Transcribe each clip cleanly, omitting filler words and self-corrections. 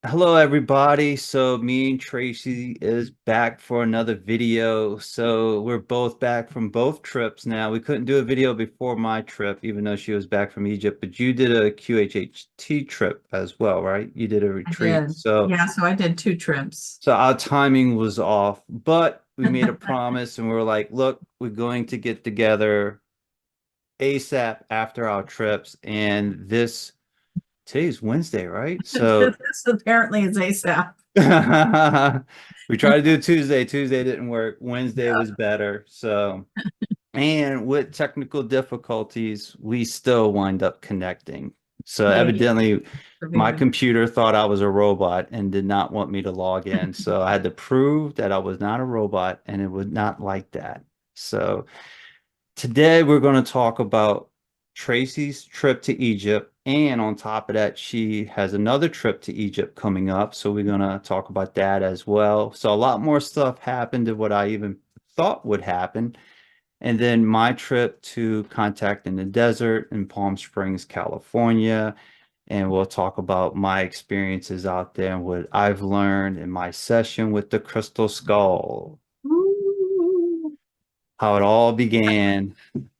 Hello everybody. So me and Tracy is back for another video. So we're both back from both trips now. We couldn't do a video before my trip, even though she was back from Egypt, but you did a QHHT trip as well, right? You did a I retreat. did. So Yeah, so I did two trips. so our timing was off, but we made a promise and we were like, look, we're going to get together ASAP after our trips. And today's Wednesday, right? So This apparently is ASAP. we tried to do Tuesday. Tuesday didn't work. Wednesday Yeah, was better. So, and with technical difficulties, we still wind up connecting. So hey, evidently, my persevered. computer thought I was a robot and did not want me to log in. So I had to prove that I was not a robot and it was not like that. So today we're going to talk about Tracie's trip to Egypt. And on top of that, she has another trip to Egypt coming up. So we're going to talk about that as well. So a lot more stuff happened than what I even thought would happen. And then my trip to Contact in the Desert in Palm Springs, California. And we'll talk about my experiences out there and what I've learned in my session with the Crystal Skull, Ooh, how it all began.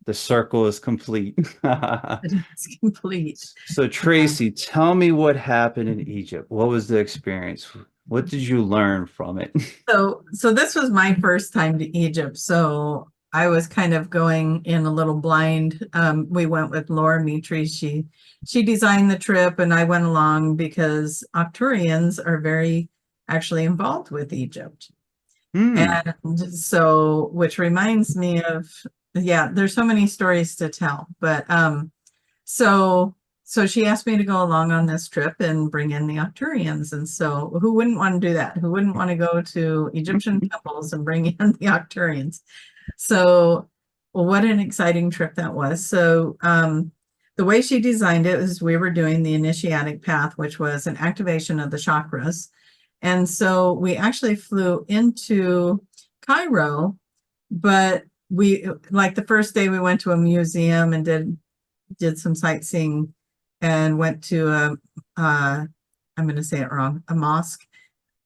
The circle is complete. it is complete. So, Yeah. Tracy, tell me what happened in Egypt. What was the experience? What did you learn from it? So this was my first time to Egypt. So I was kind of going in a little blind. We went with Laura Mitri. She designed the trip, and I went along because Arcturians are very actually involved with Egypt. Hmm. And so, which reminds me of, yeah, there's so many stories to tell, but so so she asked me to go along on this trip and bring in the Arcturians. And so who wouldn't want to do that? Who wouldn't want to go to Egyptian temples and bring in the Arcturians? So what an exciting trip that was. So the way she designed it is we were doing the initiatic path, which was an activation of the chakras. And so we actually flew into Cairo, but we like the first day we went to a museum and did some sightseeing and went to I'm going to say it wrong, a mosque.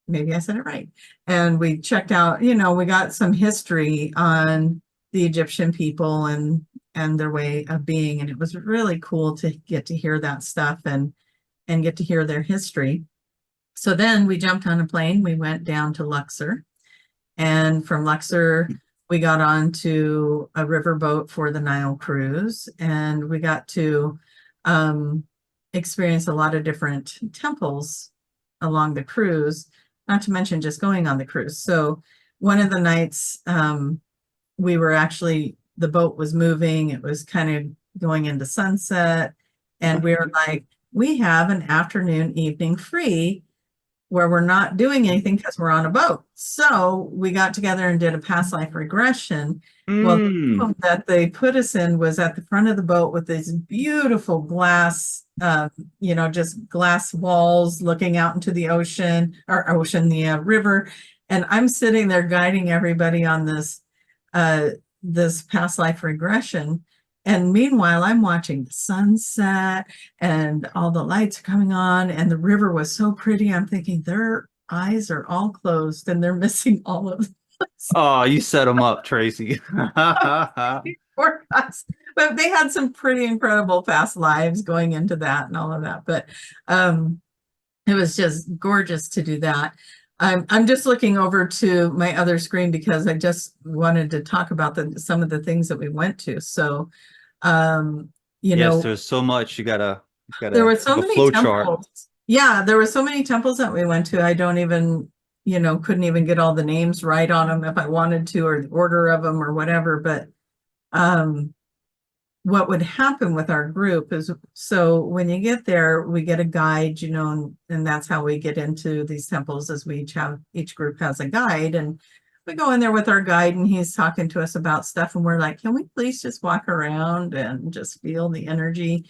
Maybe I said it right. And we checked out, we got some history on the Egyptian people and their way of being. And it was really cool to get to hear that stuff and get to hear their history. So then we jumped on a plane. We went down to Luxor, and from Luxor, we got on to a riverboat for the Nile cruise, and we got to um, experience a lot of different temples along the cruise, not to mention just going on the cruise. So one of the nights, we were actually, the boat was moving, it was kind of going into sunset, and we were like, we have an afternoon, evening free where we're not doing anything because we're on a boat. So we got together and did a past life regression. Well, the Hmm. room that they put us in was at the front of the boat with these beautiful glass, just glass walls looking out into the ocean or ocean, the river. And I'm sitting there guiding everybody on uh, this past life regression. And meanwhile, I'm watching the sunset and all the lights are coming on, and the river was so pretty. I'm thinking their eyes are all closed and they're missing all of this. Oh, you set them up, Tracy. Poor guys. But they had some pretty incredible past lives going into that and all of that. But um, it was just gorgeous to do that. I'm just looking over to my other screen because I just wanted to talk about some of the things that we went to. So, um, you Yes, know, there's so much you there gotta were so have a many flow chart. temples. Yeah, there were so many temples that we went to. I don't even, couldn't even get all the names right on them if I wanted to, or the order of them or whatever. But um, what would happen with our group is, so when you get there, we get a guide, and that's how we get into these temples, is each group has a guide, and we go in there with our guide and he's talking to us about stuff, and we're like, can we please just walk around and just feel the energy?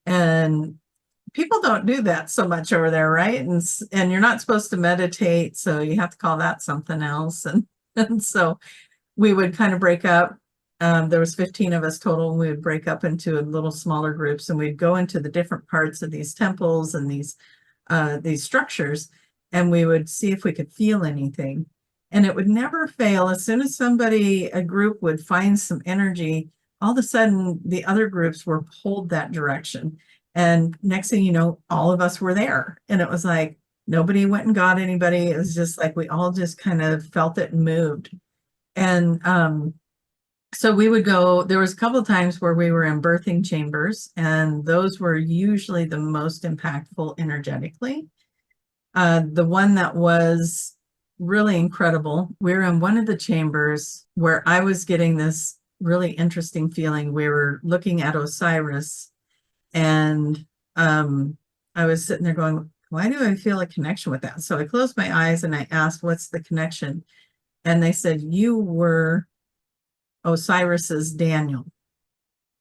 And people don't do that so much over there, right? And you're not supposed to meditate, so you have to call that something else. And so we would kind of break up. There was 15 of us total, and we would break up into little smaller groups, and we'd go into the different parts of these temples and these these structures, and we would see if we could feel anything. And it would never fail. As soon as a group would find some energy, all of a sudden the other groups were pulled that direction. And next thing you know, all of us were there. And it was like nobody went and got anybody. It was just like we all just kind of felt it and moved. And so we would go, there was a couple of times where we were in birthing chambers, and those were usually the most impactful energetically. The one that was really incredible, we were in one of the chambers where I was getting this really interesting feeling. We were looking at Osiris, and I was sitting there going, why do I feel a connection with that? So I closed my eyes and I asked, what's the connection? And they said, you were Osiris's Daniel.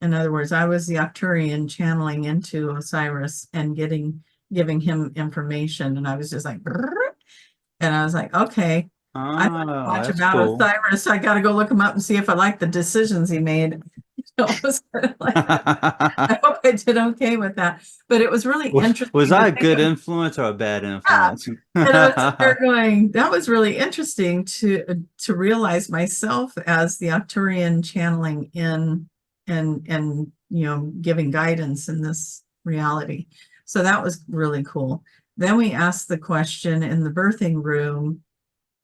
In other words, I was the Arcturian channeling into Osiris and giving him information. And I was just like, brrr. And I was like, okay, I want to watch That's about cool. Osiris. I got to go look him up and see if I like the decisions he made. It was kind of like, I hope I did okay with that. But it was really interesting Was to I a think good of. influence or a bad Yeah. influence? And I was sitting there going, that was really interesting to realize myself as the Arcturian channeling in and giving guidance in this reality. So that was really cool. Then we asked the question in the birthing room,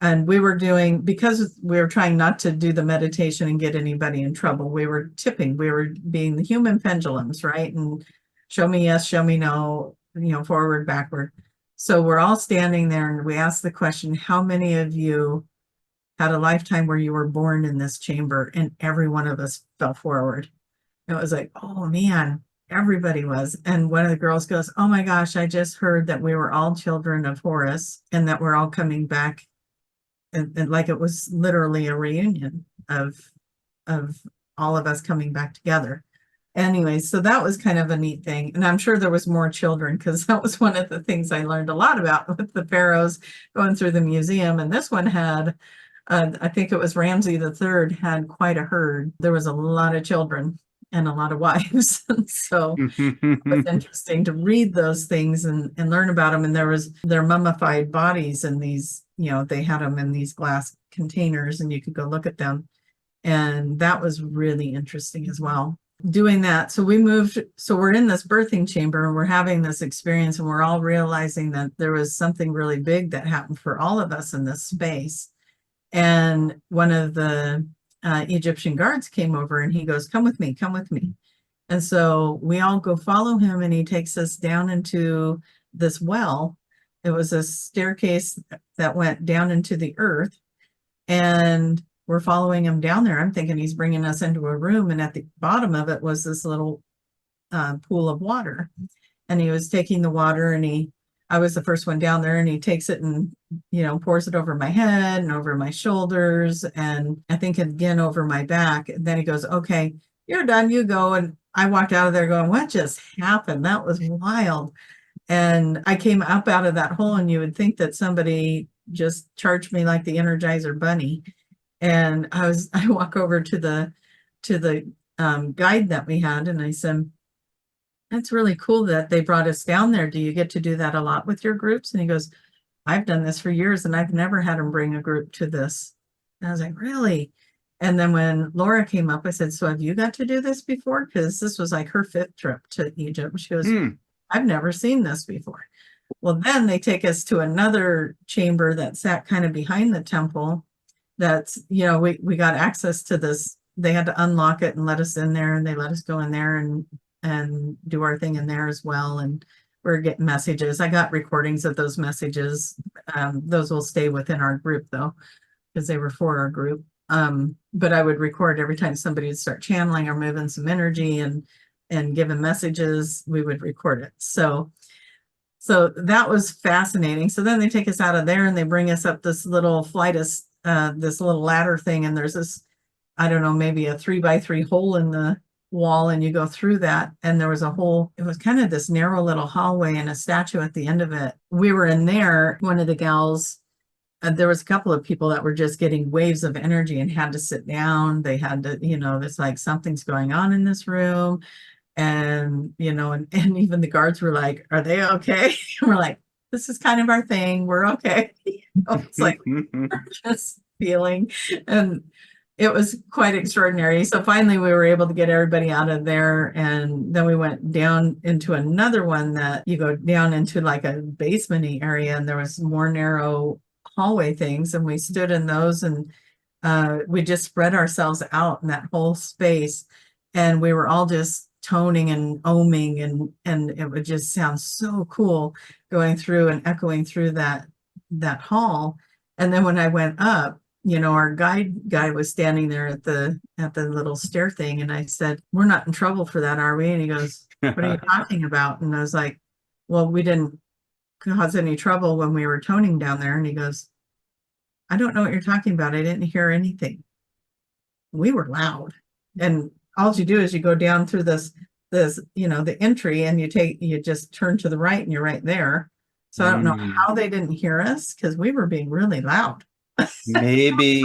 and we were doing, because we were trying not to do the meditation and get anybody in trouble, we were tipping, we were being the human pendulums, right? And show me yes, show me no, forward, backward. So we're all standing there and we asked the question, how many of you had a lifetime where you were born in this chamber? And every one of us fell forward. It was like, oh man, everybody was. And one of the girls goes, oh my gosh, I just heard that we were all children of Horus and that we're all coming back. And like it was literally a reunion of all of us coming back together. Anyway, so that was kind of a neat thing. And I'm sure there was more children, because that was one of the things I learned a lot about with the pharaohs going through the museum. And this one had, I think it was Ramsey III had quite a herd. There was a lot of children and a lot of wives. And so it was interesting to read those things and learn about them. And there was their mummified bodies in these, they had them in these glass containers and you could go look at them. And that was really interesting as well. Doing that. So we moved, so we're in this birthing chamber and we're having this experience and we're all realizing that there was something really big that happened for all of us in this space. And one of the Egyptian guards came over and he goes, come with me, come with me. And so we all go follow him and he takes us down into this well. It was a staircase that went down into the earth, and we're following him down there. I'm thinking he's bringing us into a room, and at the bottom of it was this little pool of water. And he was taking the water, and I was the first one down there, and he takes it and, pours it over my head and over my shoulders, and I think again over my back. And then he goes, okay, you're done, you go. And I walked out of there going, what just happened? That was wild. And I came up out of that hole, and you would think that somebody just charged me like the Energizer Bunny. And I walk over to the guide that we had, and I said, that's really cool that they brought us down there. Do you get to do that a lot with your groups? And he goes, I've done this for years and I've never had them bring a group to this. And I was like, really? And then when Laura came up, I said, so have you got to do this before? Because this was like her 5th trip to Egypt. She goes, I've never seen this before. Well, then they take us to another chamber that sat kind of behind the temple. That's, we got access to this. They had to unlock it and let us in there, and they let us go in there and do our thing in there as well. And we're getting messages. I got recordings of those messages. Those will stay within our group though, because they were for our group. But I would record every time somebody would start channeling or moving some energy and giving messages, we would record it. So that was fascinating. So then they take us out of there and they bring us up this little flight of this little ladder thing, and there's this, I don't know, maybe a 3x3 hole in the wall, and you go through that, and there was a hole. It was kind of this narrow little hallway and a statue at the end of it. We were in there. One of the gals, there was a couple of people that were just getting waves of energy and had to sit down. They had to, it's like something's going on in this room. And, and even the guards were like, are they okay? And we're like, this is kind of our thing. We're okay. It's like just feeling, and it was quite extraordinary. So finally we were able to get everybody out of there, and then we went down into another one that you go down into like a basement-y area, and there was more narrow hallway things, and we stood in those, and we just spread ourselves out in that whole space, and we were all just toning and oming, and it would just sound so cool going through and echoing through that hall. And then when I went up, our guide guy was standing there at the little stair thing, and I said, "We're not in trouble for that, are we?" And he goes, "What are you talking about?" And I was like, "Well, we didn't cause any trouble when we were toning down there." And he goes, "I don't know what you're talking about. I didn't hear anything." We were loud, and all you do is you go down through this the entry, and you just turn to the right and you're right there. So I don't know how they didn't hear us, because we were being really loud. Maybe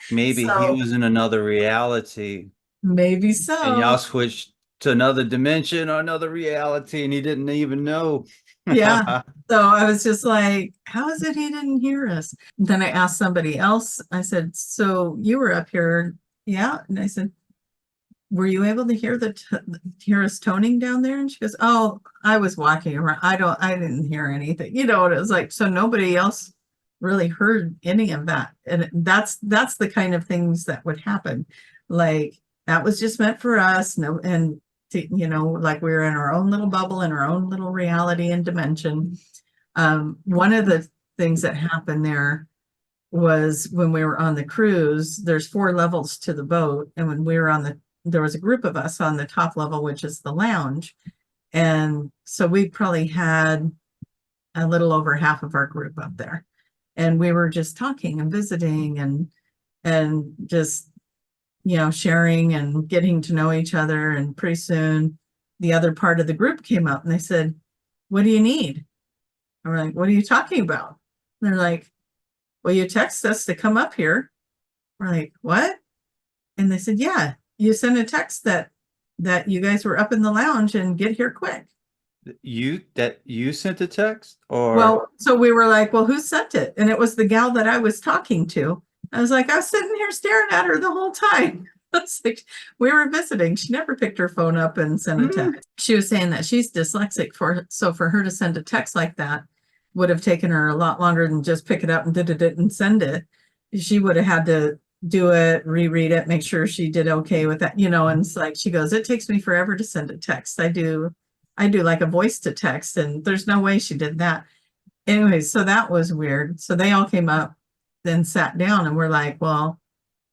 he So was in another reality maybe and y'all so. switched to another dimension or another reality and he didn't even know. Yeah. So I was just like, how is it he didn't hear us? Then I asked somebody else, I said, "So you were up here?" "Yeah." And I said, "Were you able to hear us toning down there?" And she goes, "Oh, I was walking around. I didn't hear anything." It was like, so nobody else really heard any of that. And that's the kind of things that would happen. Like, that was just meant for us. No, and like we were in our own little bubble, in our own little reality and dimension. One of the things that happened there was when we were on the cruise, there's 4 levels to the boat. And when we were there was a group of us on the top level, which is the lounge. And so we probably had a little over half of our group up there. And we were just talking and visiting, and just, sharing and getting to know each other. And pretty soon the other part of the group came up and they said, "What do you need?" And we're like, "What are you talking about?" And they're like, "Well, you text us to come up here." We're like, "What?" And they said, "Yeah, you sent a text that you guys were up in the lounge and get here quick." You sent a text or Well, so we were like, "Well, who sent it?" And it was the gal that I was talking to. I was like, I was sitting here staring at her the whole time. It's like, we were visiting. She never picked her phone up and sent a text. She was saying that she's dyslexic, so for her to send a text like that would have taken her a lot longer than just pick it up and did it and send it. She would have had to do it, reread it, make sure she did okay with that, and it's like, she goes, "It takes me forever to send a text. I do like a voice to text, and there's no way she did that." Anyway, so that was weird. So they all came up, then sat down, and we're like, "Well,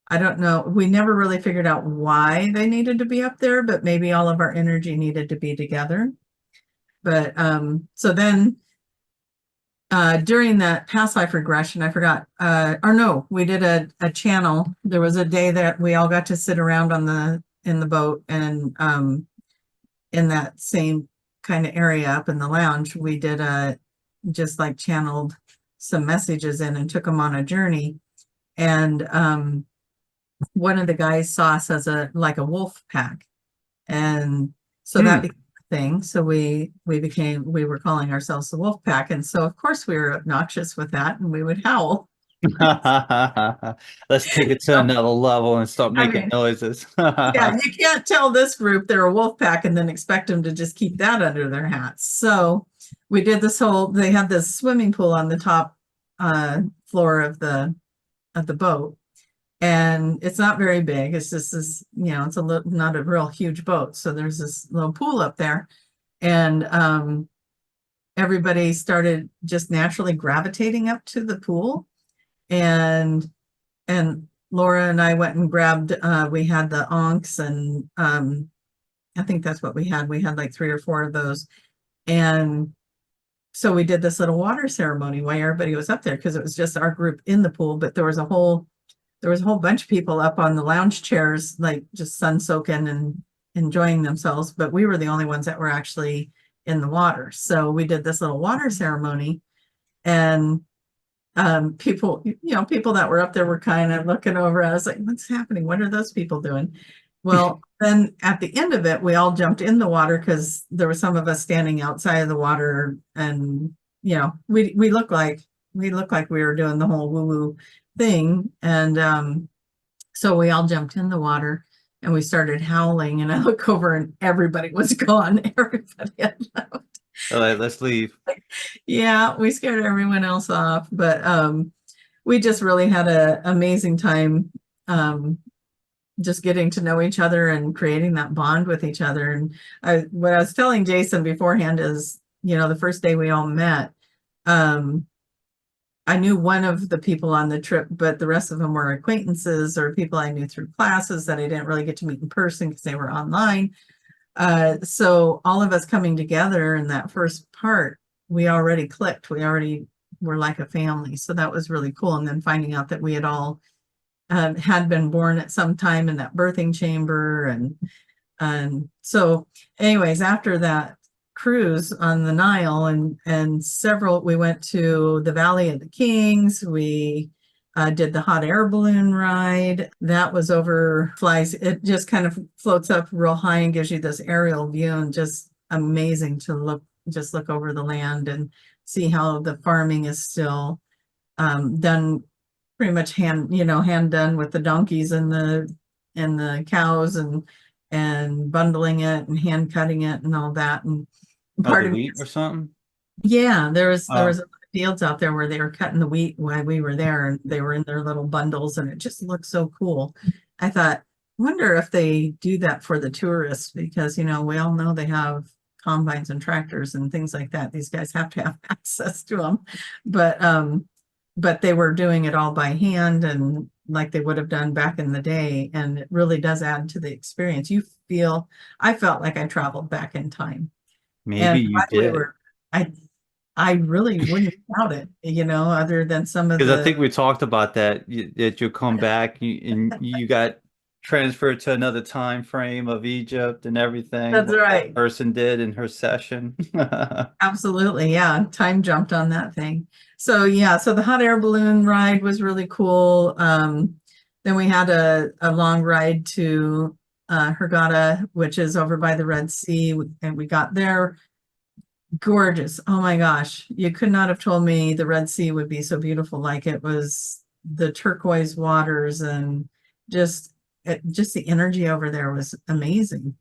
I don't know." We never really figured out why they needed to be up there, but maybe all of our energy needed to be together. But so then during that past life regression, I forgot, or no, we did a channel. There was a day that we all got to sit around in the boat, and in that same kind of area up in the lounge, we did just like channeled some messages in and took them on a journey. And one of the guys saw us as a wolf pack, and so that became a thing. So we were calling ourselves the wolf pack, and so of course we were obnoxious with that, and we would howl. let's take it to another level and start I making mean, noises. yeah, you can't tell this group they're a wolf pack and then expect them to just keep that under their hats. So we did they had this swimming pool on the top floor of the boat, and it's not very big. It's just this, it's not a real huge boat. So there's this little pool up there, and everybody started just naturally gravitating up to the pool, and Laura and I went and grabbed, we had the onks, and I think that's what we had. We had like 3 or 4 of those. And so we did this little water ceremony while everybody was up there, because it was just our group in the pool, but there was a whole bunch of people up on the lounge chairs, like just sun soaking and enjoying themselves. But we were the only ones that were actually in the water. So we did this little water ceremony, and people that were up there were kind of looking over. I was like, "What's happening? What are those people doing?" Well, then at the end of it, we all jumped in the water, because there were some of us standing outside of the water and you know, we look like we were doing the whole woo woo thing. And so we all jumped in the water and we started howling, and I look over and everybody was gone. Everybody had left. All right, let's leave. Yeah, we scared everyone else off, but we just really had an amazing time, just getting to know each other and creating that bond with each other. And what I was telling Jason beforehand is, you know, the first day we all met, I knew one of the people on the trip, but the rest of them were acquaintances or people I knew through classes that I didn't really get to meet in person because they were online. So all of us coming together in that first part, we already clicked. We already were like a family. So that was really cool. And then finding out that we had all had been born at some time in that birthing chamber. And so anyways, after that cruise on the Nile and several, we went to the Valley of the Kings. We did the hot air balloon ride. That was over flies. It just kind of floats up real high and gives you this aerial view, and just amazing to look over the land and see how the farming is still done pretty much hand done with the donkeys and the cows and bundling it and hand cutting it and all that. And Oh, part the of me wheat or something? yeah, there was Oh, fields out there where they were cutting the wheat while we were there, and they were in their little bundles, and it just looked so cool. I thought, wonder if they do that for the tourists, because you know we all know they have combines and tractors and things like that. These guys have to have access to them, but they were doing it all by hand and like they would have done back in the day, and it really does add to the experience. I felt like I traveled back in time. maybe And you while we did. were, I really wouldn't doubt it, you know, other than some of Because I the, think we talked about that, that you'll come back and you got transferred to another time frame of Egypt and everything, that's what that right. person did in her session. Absolutely. Yeah. Time jumped on that thing. So yeah, so the hot air balloon ride was really cool. Then we had a long ride to Hurghada, which is over by the Red Sea, and we got there. Gorgeous. Oh my gosh. You could not have told me the Red Sea would be so beautiful. Like it was the turquoise waters, and just just the energy over there was amazing.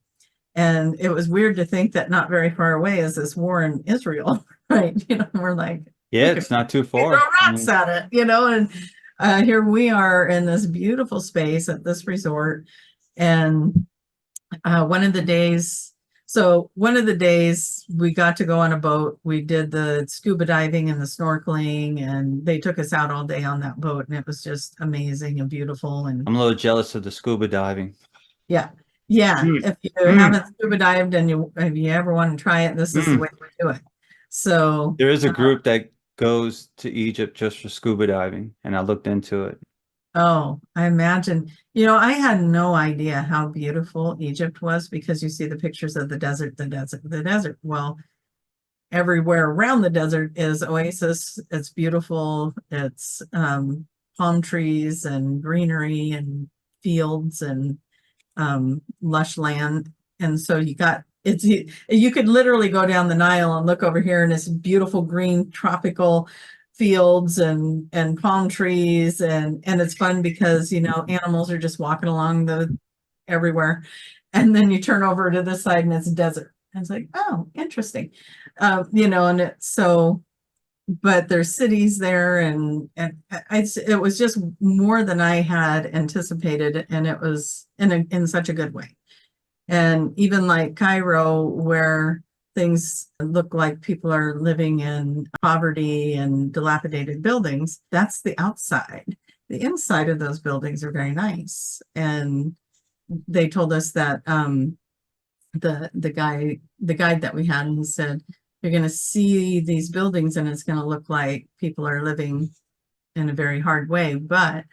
And it was weird to think that not very far away is this war in Israel, right? You know, we're like, we Yeah, could it's not too throw far. I rocks mean, at it, you know, and here we are in this beautiful space at this resort. And one of the days, one of the days we got to go on a boat. We did the scuba diving and the snorkeling, and they took us out all day on that boat, and it was just amazing and beautiful. And I'm a little jealous of the scuba diving. yeah, yeah. Mm, If you mm, haven't scuba dived and if you ever want to try it, this is the way mm. to do it. So, There is a group that goes to Egypt just for scuba diving, and I looked into it. oh, I imagine, you know, I had no idea how beautiful Egypt was, because you see the pictures of the desert, the desert, the desert. Well, everywhere around the desert is oasis. It's beautiful. It's palm trees and greenery and fields and lush land. And so you could literally go down the Nile and look over here and it's beautiful green tropical fields and palm trees, and it's fun because you know animals are just walking along the everywhere, and then you turn over to this side and it's desert. And it's like, oh, interesting. You know, and it's so, but there's cities there, it was just more than I had anticipated, and it was in such a good way. And even like Cairo, where things look like people are living in poverty and dilapidated buildings, that's the outside. The inside of those buildings are very nice. And they told us that the guide that we had, he said, you're going to see these buildings and it's going to look like people are living in a very hard way. But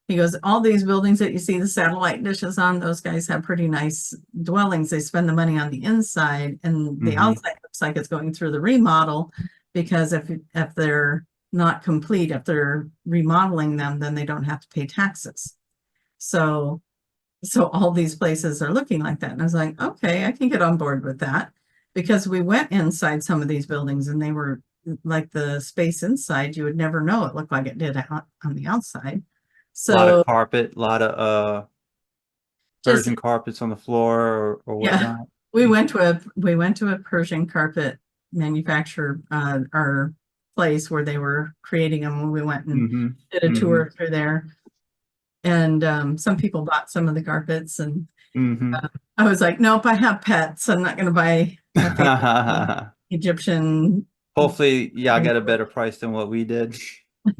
he goes, all these buildings that you see the satellite dishes on, those guys have pretty nice dwellings. They spend the money on the inside, and the Hmm. outside looks like it's going through the remodel, because if they're not complete, if they're remodeling them, then they don't have to pay taxes. So all these places are looking like that. And I was like, okay, I can get on board with that, because we went inside some of these buildings and like the space inside, you would never know it looked like it did out on the outside. A lot of So carpet, a lot of just Persian carpets on the floor or yeah, whatnot. we went to a Persian carpet manufacturer, our place where they were creating them. When we went and Mm-hmm. did a Mm-hmm. tour through there, and some people bought some of the carpets, and Mm-hmm. I was like, nope, I have pets. I'm not going to buy a fancy Egyptian. Hopefully, y'all got a better price than what we did.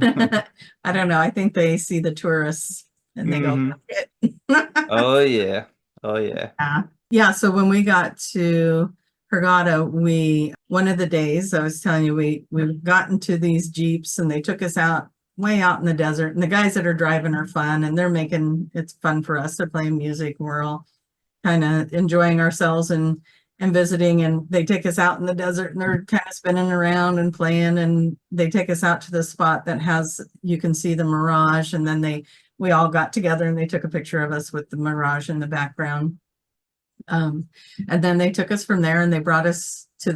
I don't know. I think they see the tourists and they go, Hmm. "Okay." Oh yeah. Oh yeah. Yeah. Yeah. So when we got to Hurghada, one of the days I was telling you, we got into these Jeeps and they took us out way out in the desert. And the guys that are driving are fun and they're making it's fun for us. They're playing music and we're all kind of enjoying ourselves and visiting. And they take us out in the desert and they're kind of spinning around and playing. And they take us out to the spot that has you can see the mirage. And then we all got together and they took a picture of us with the mirage in the background. And then they took us from there and they brought us to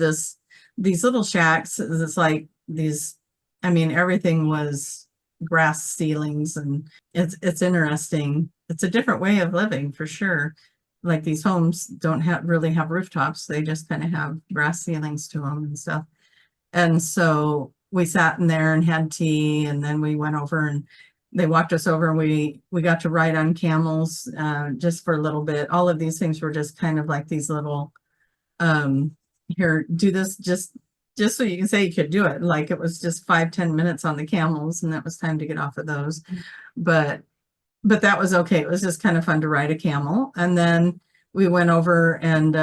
these little shacks. It's like these, I mean, everything was grass ceilings and it's interesting. It's a different way of living for sure. Like these homes don't really have rooftops. They just kind of have grass ceilings to them and stuff. And so we sat in there and had tea and then we went over and they walked us over and we got to ride on camels just for a little bit. All of these things were just kind of like these little here, do this just so you can say you could do it. Like it was just 5-10 minutes on the camels and that was time to get off of those. But that was okay. It was just kind of fun to ride a camel. And then we went over and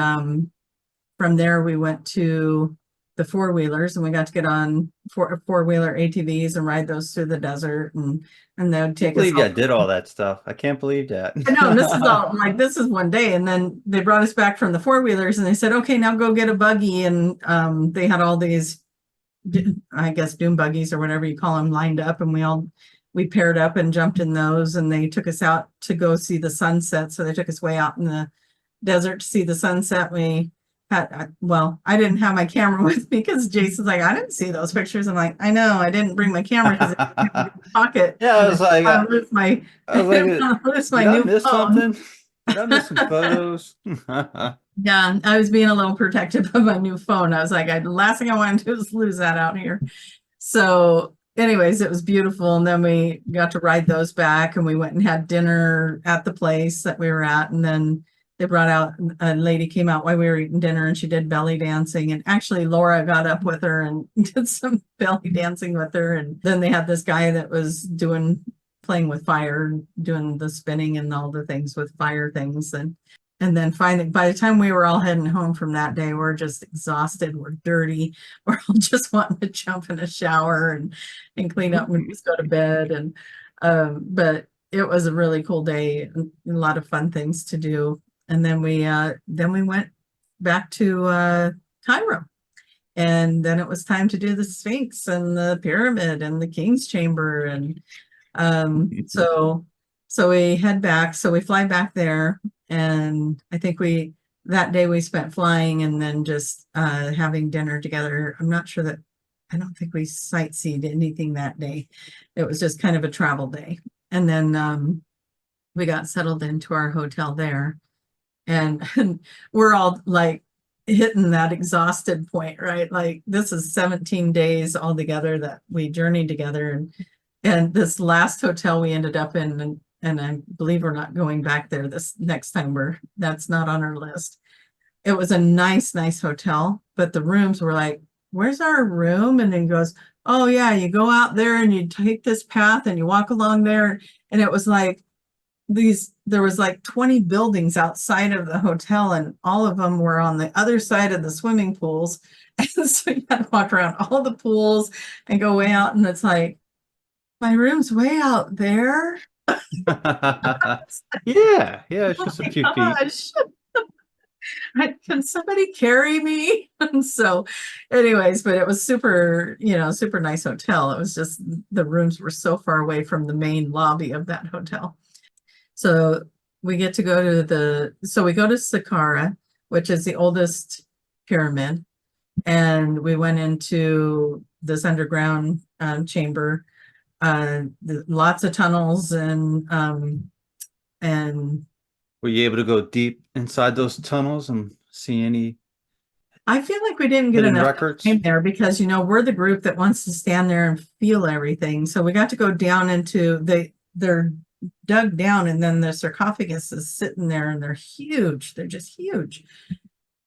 from there we went to the four-wheelers and we got to get on four-wheeler ATVs and ride those through the desert and they would I take us believe all. you did all that stuff. I can't believe that. I know, and this is all like this is one day, and then they brought us back from the four-wheelers and they said, okay, now go get a buggy. And they had all these, I guess, dune buggies or whatever you call them lined up, and we paired up and jumped in those, and they took us out to go see the sunset. So they took us way out in the desert to see the sunset. We had, well, I didn't have my camera with me because Jason's like, I didn't see those pictures. I'm like, I know, I didn't bring my camera because it's in my pocket. Yeah, I was like, I lose my, I was like, lose my did I new miss phone. something? Did I miss some photos? Yeah, I was being a little protective of my new phone. I was like, the last thing I want to do is lose that out here. So anyways, it was beautiful. And then we got to ride those back and we went and had dinner at the place that we were at. And then they brought out, a lady came out while we were eating dinner and she did belly dancing. And actually Laura got up with her and did some belly dancing with her. And then they had this guy that was playing with fire, doing the spinning and all the things with fire things. And then finally, by the time we were all heading home from that day, we're just exhausted. We're dirty. We're all just wanting to jump in a shower and clean up when we just go to bed. And but it was a really cool day, and a lot of fun things to do. And then we went back to Cairo. And then it was time to do the Sphinx and the pyramid and the King's Chamber. And so we head back. So we fly back there. And I think that day we spent flying and then just having dinner together. I don't think we sightseed anything that day. It was just kind of a travel day. And then we got settled into our hotel there. And we're all like hitting that exhausted point, right? Like this is 17 days all together that we journeyed together. And this last hotel we ended up in, and I believe we're not going back there this next time. That's not on our list. It was a nice hotel, but the rooms were like, where's our room? And then goes, oh yeah, you go out there and you take this path and you walk along there. And it was like there was like 20 buildings outside of the hotel and all of them were on the other side of the swimming pools. And so you had to walk around all the pools and go way out. And it's like, my room's way out there. Yeah, it's just a few feet. Gosh. Can somebody carry me? And so anyways, but it was super nice hotel. It was just the rooms were so far away from the main lobby of that hotel. So we get to go to we go to Saqqara, which is the oldest pyramid. And we went into this underground chamber. Lots of tunnels and Were you able to go deep inside those tunnels and see any I feel like we didn't get hidden enough records? time there because, you know, we're the group that wants to stand there and feel everything. So we got to go down into they're dug down, and then the sarcophagus is sitting there, and they're huge. They're just huge.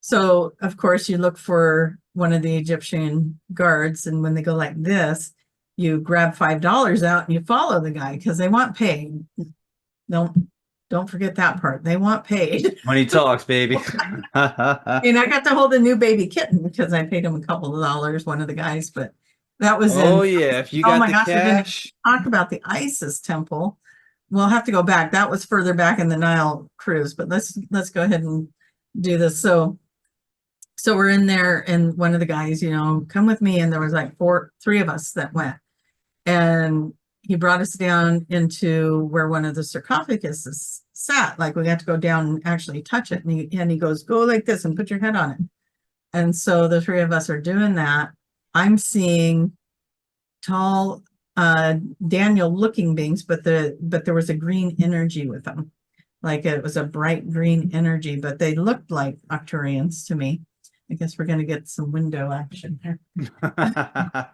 So of course you look for one of the Egyptian guards, and when they go like this, you grab $5 out and you follow the guy because they want paid. Don't forget that part. They want paid. Money talks, baby. And I got to hold a new baby kitten because I paid him a couple of dollars, one of the guys, but that was Oh in, yeah, if you oh got my the gosh, we didn't cash. talk about the Isis temple. We'll have to go back. That was further back in the Nile cruise, but let's go ahead and do this. So we're in there, and one of the guys, you know, come with me, and there was like three of us that went. And he brought us down into where one of the sarcophaguses sat. Like we got to go down and actually touch it. And he goes, go like this and put your head on it. And so the three of us are doing that. I'm seeing tall Daniel looking beings, but there was a green energy with them. Like it was a bright green energy, but they looked like Arcturians to me. I guess we're going to get some window action here. I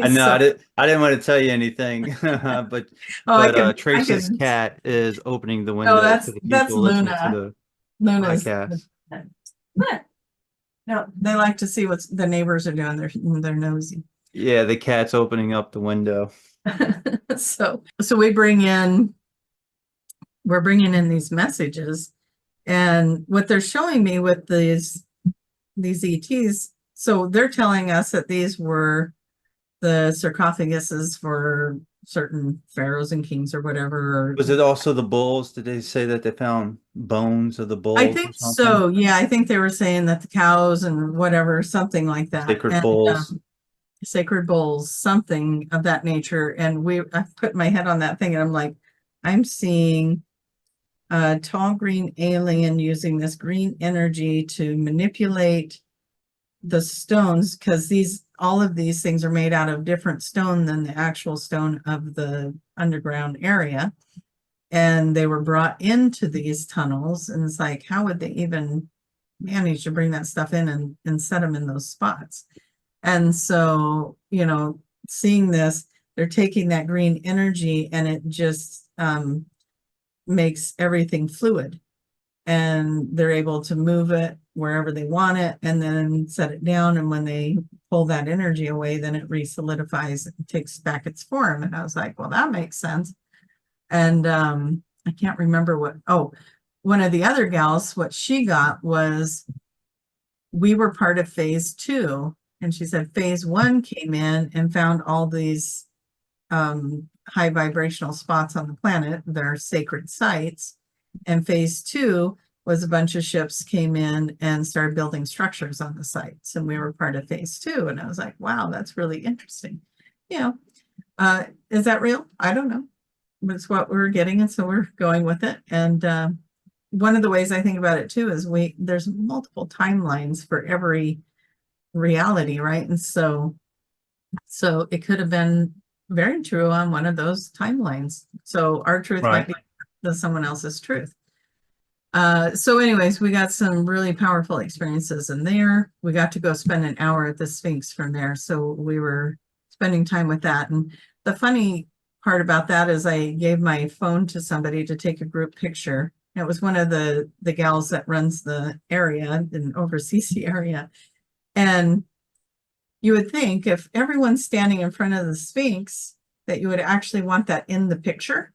know I didn't want to tell you anything, but Tracie's cat is opening the window that's for the that's people listening to Luna. the Luna's podcast. no, they like to see what the neighbors are doing. They're nosy. Yeah, the cat's opening up the window. So we're bringing in these messages, and what they're showing me with these ETs. So they're telling us that these were the sarcophaguses for certain pharaohs and kings or whatever. Was it also the bulls? Did they say that they found bones of the bulls I or think something? so. Yeah, I think they were saying that the cows and whatever, something like that. Sacred bulls. Sacred bulls, something of that nature. And I put my head on that thing, and I'm like, I'm seeing a tall green alien using this green energy to manipulate the stones, because all of these things are made out of different stone than the actual stone of the underground area. And they were brought into these tunnels, and it's like, how would they even manage to bring that stuff in and set them in those spots? And so, you know, seeing this, they're taking that green energy, and it just makes everything fluid, and they're able to move it wherever they want it and then set it down. And when they pull that energy away, then it re-solidifies and takes back its form. And I was like, well, that makes sense. And I can't remember one of the other gals, what she got was, we were part of phase 2. And she said phase 1 came in and found all these high vibrational spots on the planet. They're sacred sites. And phase 2 was a bunch of ships came in and started building structures on the sites. And we were part of phase 2. And I was like, wow, that's really interesting. You know, is that real? I don't know. It's what we're getting, and so we're going with it. And one of the ways I think about it too is there's multiple timelines for every reality, right? And so it could have been very true on one of those timelines. So our truth might be someone else's truth. So anyways, we got some really powerful experiences in there. We got to go spend an hour at the Sphinx from there. So we were spending time with that. And the funny part about that is I gave my phone to somebody to take a group picture. It was one of the gals that runs the area and oversees the area. And you would think if everyone's standing in front of the Sphinx that you would actually want that in the picture.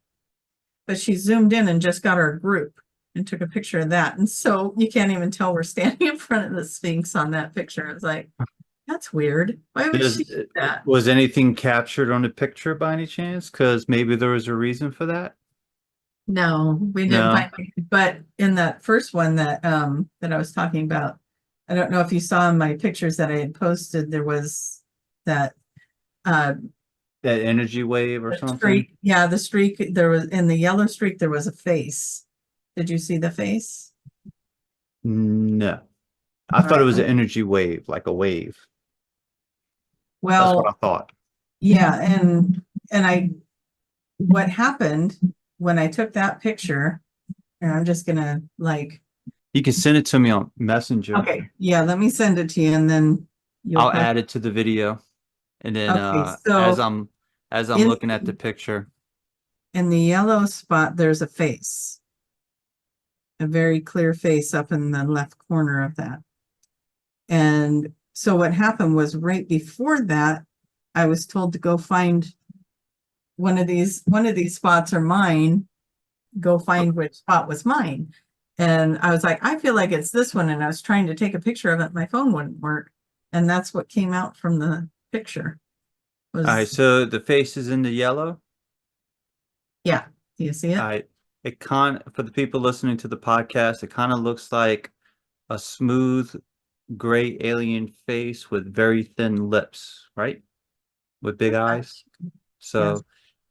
But she zoomed in and just got our group and took a picture of that. And so you can't even tell we're standing in front of the Sphinx on that picture. It's like, that's weird. Why would she do that? Was anything captured on the picture by any chance? Because maybe there was a reason for that. No, we didn't find it. But in that first one that I was talking about, I don't know if you saw in my pictures that I had posted, there was that that energy wave or something. Streak. Yeah, the streak, there was in the yellow streak, there was a face. Did you see the face? No. I thought it was an energy wave, like a wave. That's what I Well, thought. yeah, and what happened when I took that picture, and I'm just gonna like, You can send it to me on Messenger. okay, yeah, let me send it to you and then you'll I'll probably, add it to the video. And then okay, as so I'm in, looking at the picture, in the yellow spot, there's a face, a very clear face up in the left corner of that. And so what happened was right before that, I was told to go find one of these spots are mine, go find which spot was mine. And I was like, I feel like it's this one. And I was trying to take a picture of it. My phone wouldn't work. And that's what came out from the picture all right, was, so the face is in the yellow. yeah. Do you see it? I it kind for the people listening to the podcast, it kind of looks like a smooth gray alien face with very thin lips, right? With big eyes. Yes. So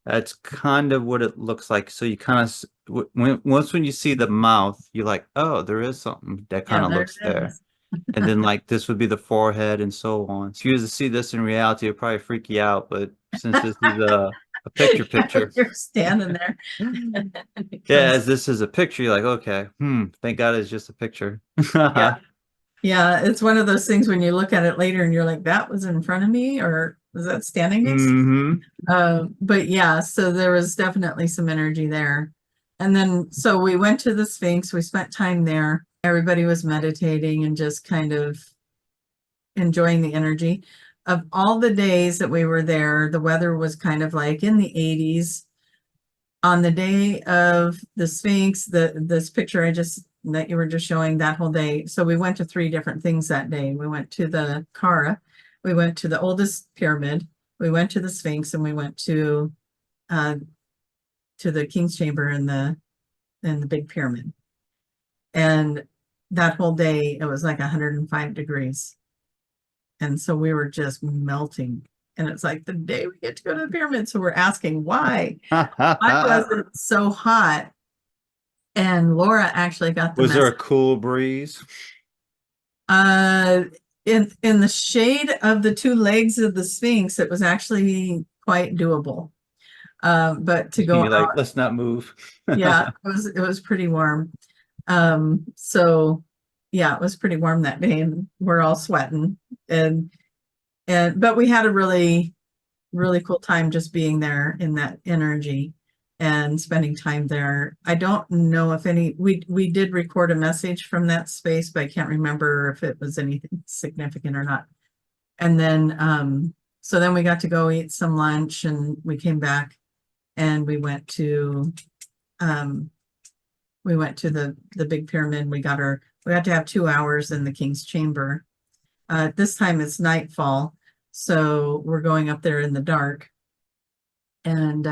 that's kind of what it looks like. So you kind of when you see the mouth, you're like, oh, there is something that Yeah, kind of there looks it there. is. And then like this would be the forehead and so on. So you to see this in reality, it'd probably freak you out. But since this is a picture, You're standing there. yeah, And it comes, as this is a picture, you're like, okay, thank God it's just a picture. yeah. Yeah, it's one of those things when you look at it later and you're like, that was in front of me, or was that standing next? Hmm. But yeah, so there was definitely some energy there. And then, so we went to the Sphinx, we spent time there. Everybody was meditating and just kind of enjoying the energy. Of all the days that we were there, the weather was kind of like in the 80s. On the day of the Sphinx, this picture that you were just showing that whole day. So we went to three different things that day. We went to the Kara, we went to the oldest pyramid, we went to the Sphinx, and we went uh to the King's Chamber in the big pyramid. And that whole day it was like 105 degrees. And so we were just melting. And it's like the day we get to go to the pyramid. So we're asking why? Why was it so hot? And Laura actually got the Was there a message. cool breeze? Uh, in the shade of the two legs of the Sphinx, it was actually quite doable. But to go You're like, out, let's not move. yeah, it was pretty warm. So yeah, it was pretty warm that day, and we're all sweating. And but we had a really really cool time just being there in that energy and spending time there. I don't know if we did record a message from that space, but I can't remember if it was anything significant or not. And then so then we got to go eat some lunch and we came back and um we went to the big pyramid. We got to have 2 hours in the King's Chamber. This time it's nightfall, so we're going up there in the dark. And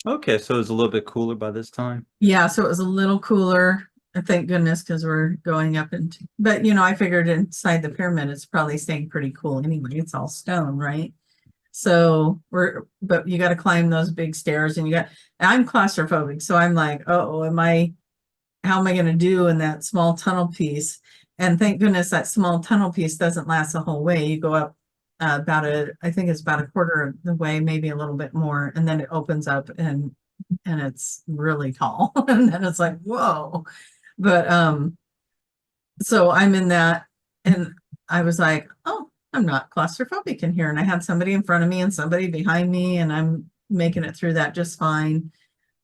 Okay, so it's a little bit cooler by this time. yeah, so it was a little cooler. Thank goodness, because we're going up into, but I figured inside the pyramid it's probably staying pretty cool anyway. It's all stone, right? So but you got to climb those big stairs and I'm claustrophobic. So I'm like, oh, how am I going to do in that small tunnel piece? And thank goodness that small tunnel piece doesn't last the whole way. You go up I think it's about a quarter of the way, maybe a little bit more, and then it opens up and it's really tall. And then it's like, whoa. But so I'm in that and I was like, oh, I'm not claustrophobic in here. And I had somebody in front of me and somebody behind me, and I'm making it through that just fine.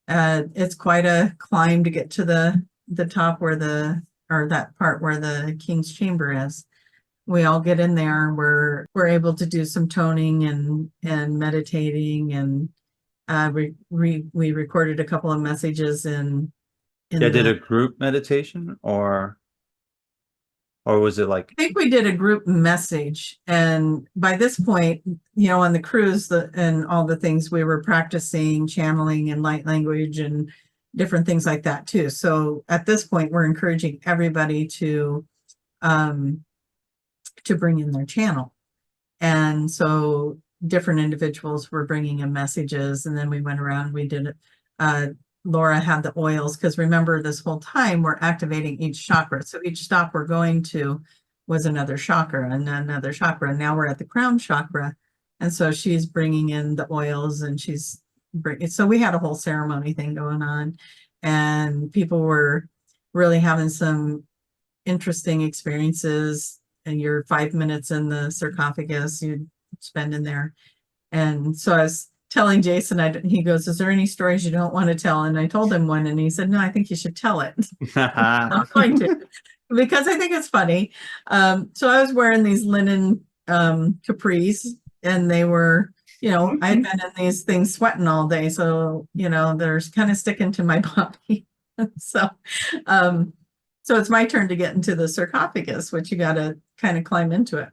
It's quite a climb to get to the top or that part where the King's Chamber is. We all get in there and we're able to do some toning and meditating, and we recorded a couple of messages Yeah, in did the a group meditation or was it like I think we did a group message, and by this point, on the cruise and all the things we were practicing channeling and light language and different things like that too. So at this point, we're encouraging everybody um, to bring in their channel, and so different individuals were bringing in messages, and then we went around. We did it. Laura had the oils, because remember, this whole time we're activating each chakra. So each stop we're going to was another chakra and another chakra. And now we're at the crown chakra. And so she's bringing in the oils, and so we had a whole ceremony thing going on, and people were really having some interesting experiences. And you're 5 minutes in the sarcophagus you spend in there. And so I was telling Jason, he goes, "Is there any stories you don't want to tell?" And I told him one, and he said, "No, I think you should tell it." I'm going to, because I think it's funny. So I was wearing these linen capris, and they were, I had been in these things sweating all day. So, they're kind of sticking to my body. So, so it's my turn to get into the sarcophagus, which you got to kind of climb into it.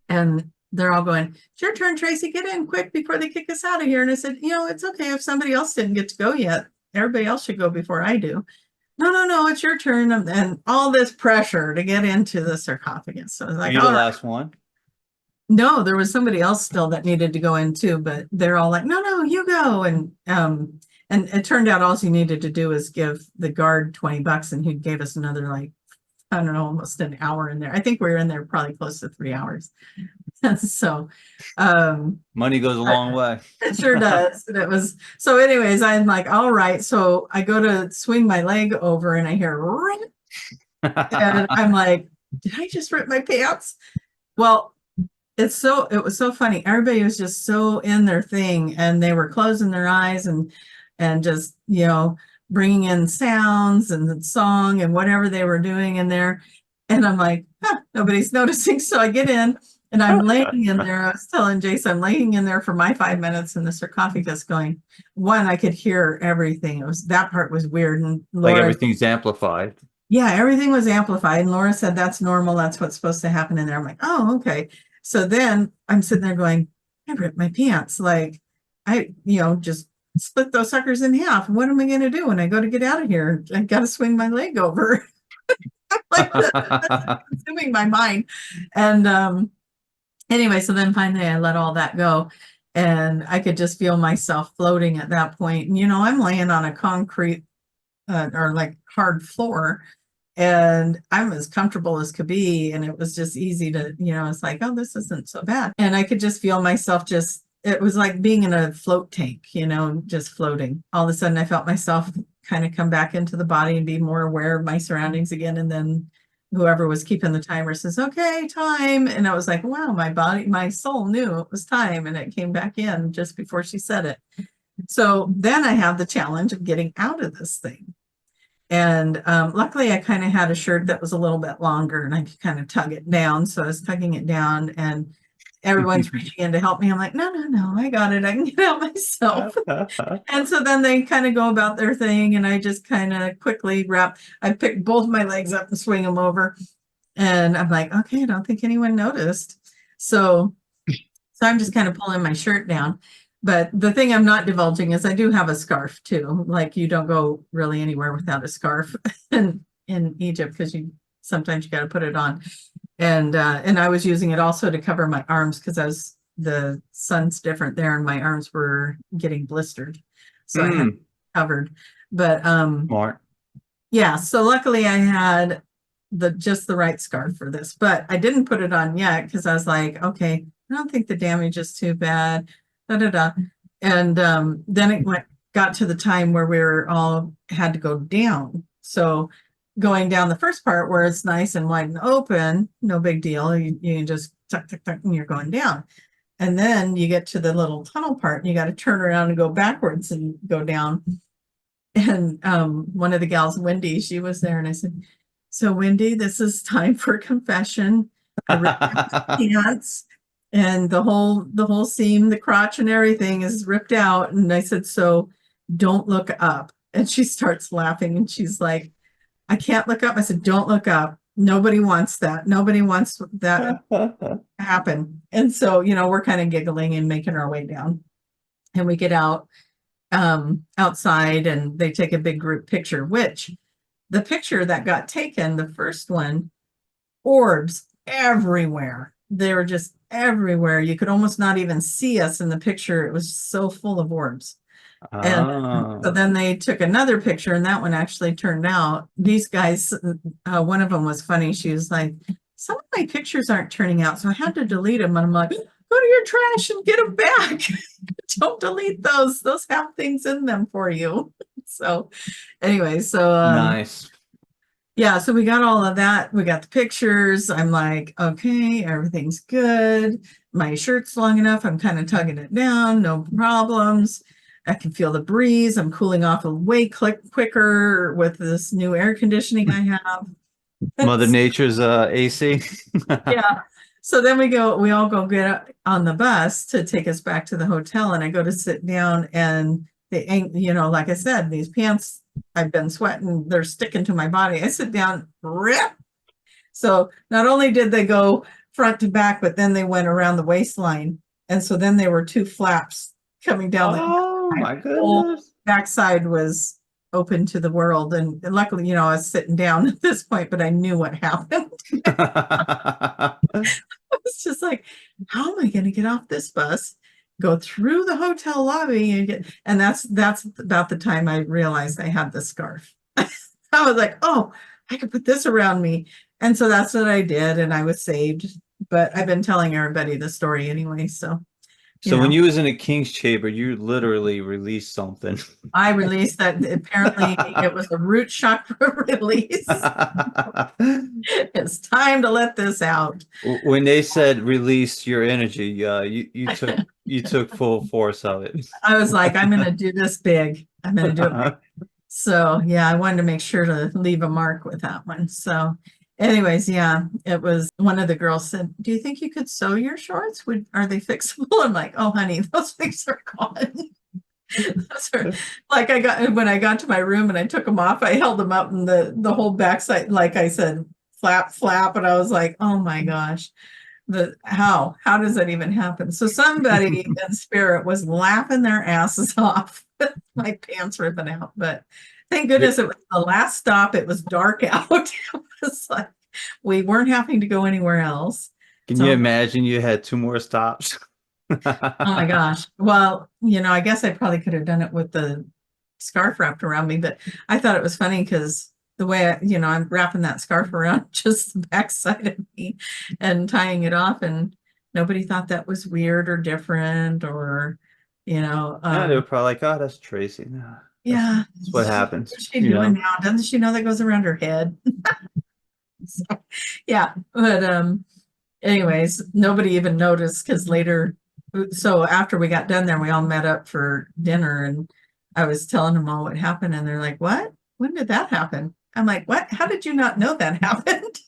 And they're all going, "It's your turn, Tracie, get in quick before they kick us out of here." And I said, "It's okay if somebody else didn't get to go yet. Everybody else should go before I do." No, it's your turn. And all this pressure to get into the sarcophagus. So I was like, You're the last one? No, there was somebody else still that needed to go in too, but they're all like, no, you go. And it turned out all you needed to do is give the guard $20, and he gave us another, like, I don't know, almost an hour in there. I think we were in there probably close to 3 hours. So money goes a long way. It sure does. And it was, so anyways, I'm like, all right. So I go to swing my leg over, and I hear "Ring," and I'm like, did I just rip my pants? Well, it was so funny. Everybody was just so in their thing, and they were closing their eyes and just, bringing in sounds and song and whatever they were doing in there. And I'm like, nobody's noticing. So I get in, and I'm laying in there. I was telling Jason, I'm laying in there for my 5 minutes in the sarcophagus going, one, I could hear everything. That part was weird. And Laura, like everything's amplified. Yeah, everything was amplified. And Laura said, that's normal. That's what's supposed to happen in there. I'm like, oh, okay. So then I'm sitting there going, I ripped my pants. Like, I, just split those suckers in half. What am I going to do when I go to get out of here? I got to swing my leg over. Like, consuming my mind. And anyway, so then finally I let all that go, and I could just feel myself floating at that point. And, I'm laying on a concrete or like hard floor, and I'm as comfortable as could be. And it was just easy to, it's like, oh, this isn't so bad. And I could just feel myself it was like being in a float tank, just floating. All of a sudden I felt myself kind of come back into the body and be more aware of my surroundings again. And then whoever was keeping the timer says, okay, time. And I was like, wow, my soul knew it was time. And it came back in just before she said it. So then I have the challenge of getting out of this thing. And luckily I kind of had a shirt that was a little bit longer, and I could kind of tug it down. So I was tugging it down, and everyone's reaching in to help me. I'm like, no, I got it. I can get out myself. And so then they kind of go about their thing, and I just kind of quickly I pick both my legs up and swing them over. And I'm like, okay, I don't think anyone noticed. So I'm just kind of pulling my shirt down. But the thing I'm not divulging is I do have a scarf too. Like, you don't go really anywhere without a scarf in Egypt, because sometimes you got to put it on. And I was using it also to cover my arms, because the sun's different there, and my arms were getting blistered. So I had it covered. But Smart. Yeah, so luckily I had just the right scarf for this, but I didn't put it on yet, because I was like, okay, I don't think the damage is too bad. And then it got to the time where we all had to go down. So going down the first part, where it's nice and wide and open, no big deal. You just tuck, and you're going down. And then you get to the little tunnel part, and you got to turn around and go backwards and go down. And one of the gals, Wendy, she was there, and I said, so Wendy, this is time for confession. I ripped my pants, and the whole seam, the crotch and everything is ripped out. And I said, so don't look up. And she starts laughing, and she's like, I can't look up. I said, don't look up. Nobody wants that. Nobody wants that to happen. And so, we're kind of giggling and making our way down, and we get out outside, and they take a big group picture, which the picture that got taken, the first one, orbs everywhere. They were just everywhere. You could almost not even see us in the picture. It was so full of orbs. And so then they took another picture, and that one actually turned out. These guys, one of them was funny. She was like, some of my pictures aren't turning out, so I had to delete them. And I'm like, go to your trash and get them back. Don't delete those. Those have things in them for you. So anyway, so Nice. yeah, so we got all of that. We got the pictures. I'm like, okay, everything's good. My shirt's long enough. I'm kind of tugging it down, no problems. I can feel the breeze. I'm cooling off way quicker with this new air conditioning I have. Mother Nature's AC. Yeah. So then we all go get on the bus to take us back to the hotel, and I go to sit down, and they ain't, like I said, these pants, I've been sweating, they're sticking to my body. I sit down, rip. So not only did they go front to back, but then they went around the waistline. And so then there were two flaps coming down. Oh my The whole goodness. backside was open to the world. And luckily, I was sitting down at this point, but I knew what happened. I was just like, how am I going to get off this bus, go through the hotel lobby, and that's about the time I realized I had the scarf. I was like, oh, I could put this around me. And so that's what I did, and I was saved. But I've been telling everybody the story anyway. So When you was in a king's chamber, you literally released something. I released that. Apparently it was a root chakra release. It's time to let this out. When they said release your energy, you took full force of it. I was like, I'm going to do this big. I'm going to do it big. So yeah, I wanted to make sure to leave a mark with that one. So anyways, yeah, it was, one of the girls said, do you think you could sew your shorts? Are they fixable? I'm like, oh honey, those things are gone. Like when I got to my room and I took them off, I held them up, and the whole backside, like I said, flap, and I was like, oh my gosh, how does that even happen? So somebody in spirit was laughing their asses off with my pants ripping out, but thank goodness it was the last stop. It was dark out. It was like we weren't having to go anywhere else. Can you imagine you had 2 more stops? Oh my gosh. Well, I guess I probably could have done it with the scarf wrapped around me, but I thought it was funny because the way I'm wrapping that scarf around just the backside of me and tying it off, and nobody thought that was weird or different, or Yeah, they were probably like, oh, that's Tracie. No, yeah, that's what happens. What's she doing now? Doesn't she know that goes around her head? So, yeah, but anyways, nobody even noticed because later, so after we got done there, we all met up for dinner, and I was telling them all what happened, and they're like, what? When did that happen? I'm like, what? How did you not know that happened?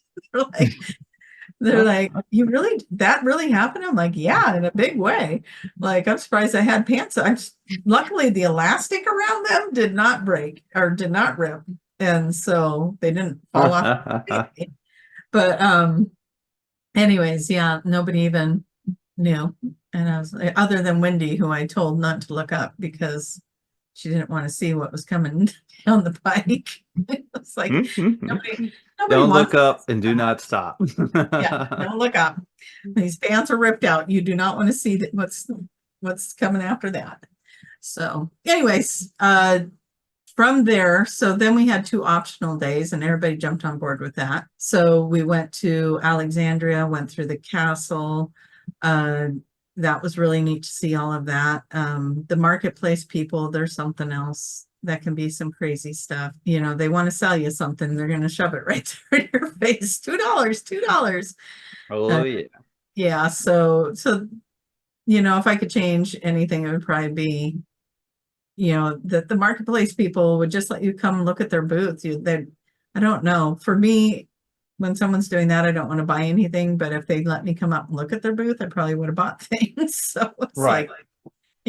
They're like, that really happened? I'm like, yeah, in a big way. Like, I'm surprised I had pants. Luckily the elastic around them did not break or did not rip. And so they didn't fall off. But anyways, yeah, nobody even knew. And I was like, other than Wendy, who I told not to look up because she didn't want to see what was coming down the pike. It's like nobody don't look up and do not stop. Yeah, don't look up. These pants are ripped out. You do not want to see what's coming after that. So anyways, from there, so then we had 2 optional days, and everybody jumped on board with that. So we went to Alexandria, went through the castle. That was really neat to see all of that. The marketplace people, there's something else. That can be some crazy stuff. They want to sell you something, they're going to shove it right there in your face. $2. Oh yeah. Yeah. So, if I could change anything, it would probably be, that the marketplace people would just let you come look at their booths. I don't know. For me, when someone's doing that, I don't want to buy anything, but if they let me come up and look at their booth, I probably would have bought things. So it's right. Like,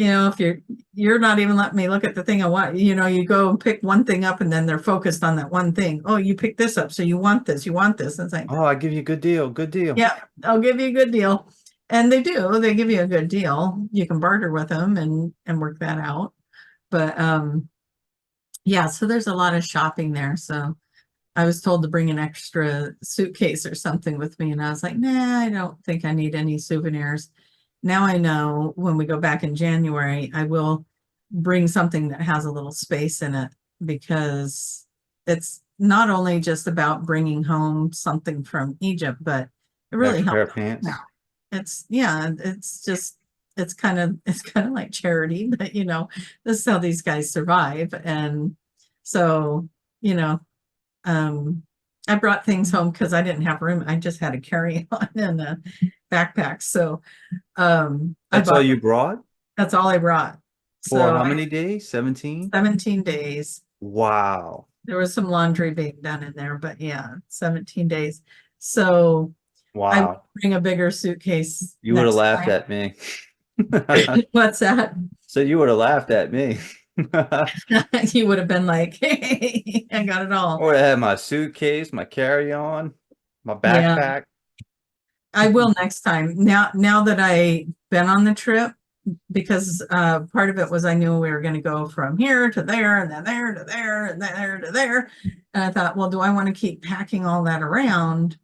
if you're not even letting me look at the thing I want, you go and pick one thing up, and then they're focused on that one thing. Oh, you picked this up, so you want this. And it's like, oh, I give you a good deal. Good deal. Yeah, I'll give you a good deal. And they do. They give you a good deal. You can barter with them and work that out. But yeah, so there's a lot of shopping there. So I was told to bring an extra suitcase or something with me, and I was like, nah, I don't think I need any souvenirs. Now I know when we go back in January, I will bring something that has a little space in it, because it's not only just about bringing home something from Egypt, but it really helps. Pants. yeah, it's kind of like charity, but this is how these guys survive. And so, you know, I brought things home because I didn't have room. I just had a carry-on and a backpack. So I That's all bought you brought that's all I brought. for So how many days? 17? 17 days. Wow. There was some laundry being done in there, but yeah, 17 days. So I would Wow. bring a bigger suitcase You would have next laughed time. at me. What's that? So you would have laughed at me. You would have been like, hey, I got it I all. would have had my suitcase, my carry-on, my Yeah, backpack. I will next time. Now that I've been on the trip, because part of it was I knew we were going to go from here to there and then there to there and there to there. And I thought, well, do I want to keep packing all that around?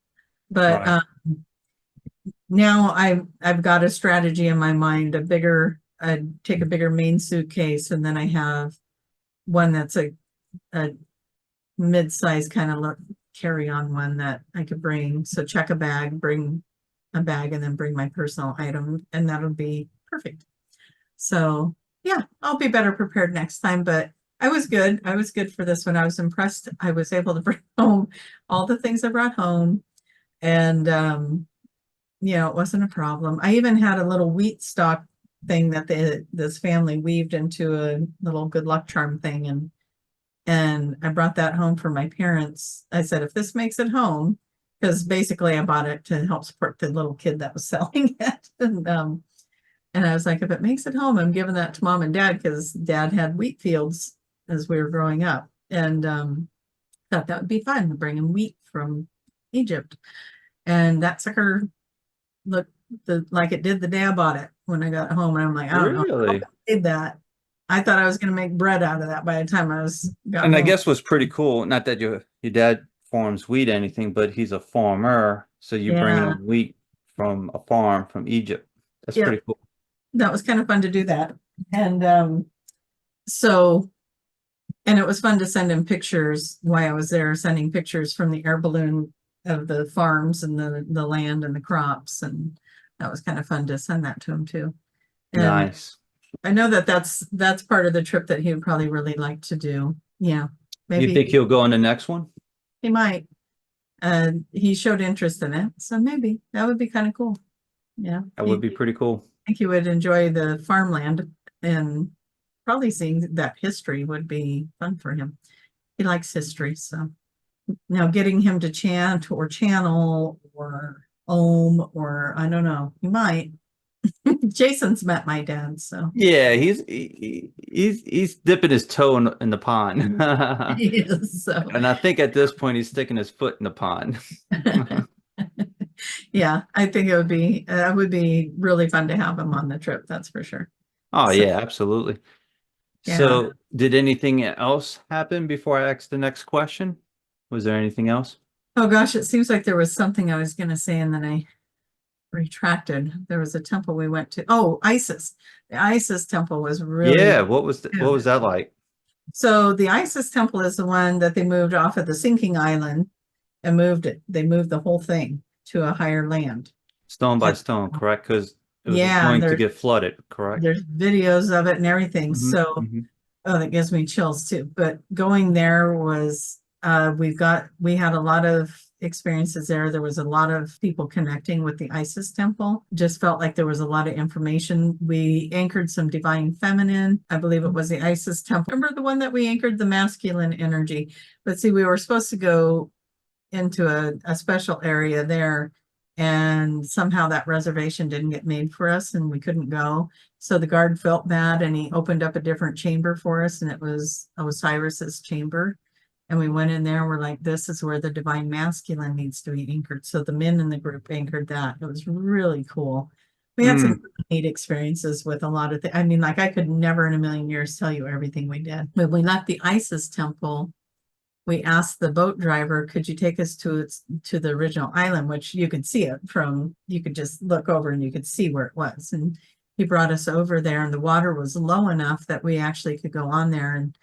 But Right. now I've got a strategy in my mind, I take a bigger main suitcase, and then I have one that's a mid-size kind of look carry-on one that I could bring. So check a bag, bring a bag, and then bring my personal item, and that'll be perfect. So yeah, I'll be better prepared next time, but I was good. I was good for this one. I was impressed. I was able to bring home all the things I brought home, and it wasn't a problem. I even had a little wheat stock thing that this family weaved into a little good luck charm thing, and I brought that home for my parents. I said, if this makes it home, because basically I bought it to help support the little kid that was selling it. And I was like, if it makes it home, I'm giving that to mom and dad, because dad had wheat fields as we were growing up. And thought that would be fun to bring him wheat from Egypt. And that sucker looked like it did the day I bought it when I got home. And I'm like, I don't know how I Really? did that. I thought I was going to make bread out of that by the time got And I home. guess what's pretty cool, not that your dad farms wheat or anything, but he's a farmer. So you bring Yeah. in wheat from a farm from Egypt. That's Yeah. pretty cool. That was kind of fun to do that. And so, and it was fun to send him pictures while I was there, sending pictures from the air balloon of the farms and the land and the crops. And that was kind of fun to send that to him too. And Nice. I know that that's part of the trip that he would probably really like to do. Yeah, You maybe think he'll go on the next one? he might. He showed interest in it, so maybe that would be kind of cool. Yeah, That would be pretty cool. I think he would enjoy the farmland, and probably seeing that history would be fun for him. He likes history, so now getting him to chant or channel or ohm, or I don't know, he might. Jason's met my dad, so Yeah, he's dipping his toe in the pond. he is. So And I think at this point he's sticking his foot in the pond. yeah, I think it would be really fun to have him on the trip, that's for sure. Oh So yeah, absolutely. yeah. So did anything else happen before I ask the next question? Was there anything else? Oh gosh, it seems like there was something I was gonna say and then I retracted. There was a temple we went to. Oh, Isis. The Isis temple was really Yeah, what was good. that like? So the Isis temple is the one that they moved off of the sinking island and moved it. They moved the whole thing to a higher land. Stone by And stone, correct? Because it was yeah, going to get flooded, correct? there's videos of it and everything. Hmm. So Hmm. oh, that gives me chills too. But going there was we had a lot of experiences there. There was a lot of people connecting with the Isis temple. Just felt like there was a lot of information. We anchored some divine feminine. I believe it was the Isis temple. Remember the one that we anchored the masculine energy? But see, we were supposed to go into a special area there, and somehow that reservation didn't get made for us and we couldn't go. So the guard felt bad and he opened up a different chamber for us, and it was Osiris's chamber. And we went in there, we're like, this is where the divine masculine needs to be anchored. So the men in the group anchored that. It was really cool. We had some Mm. neat experiences with a lot of things. I mean, like I could never in a million years tell you everything we did. When we left the Isis temple, we asked the boat driver, could you take us to the original island, which you could see it from, you could just look over and you could see where it was. And he brought us over there, and the water was low enough that we actually could go on there. And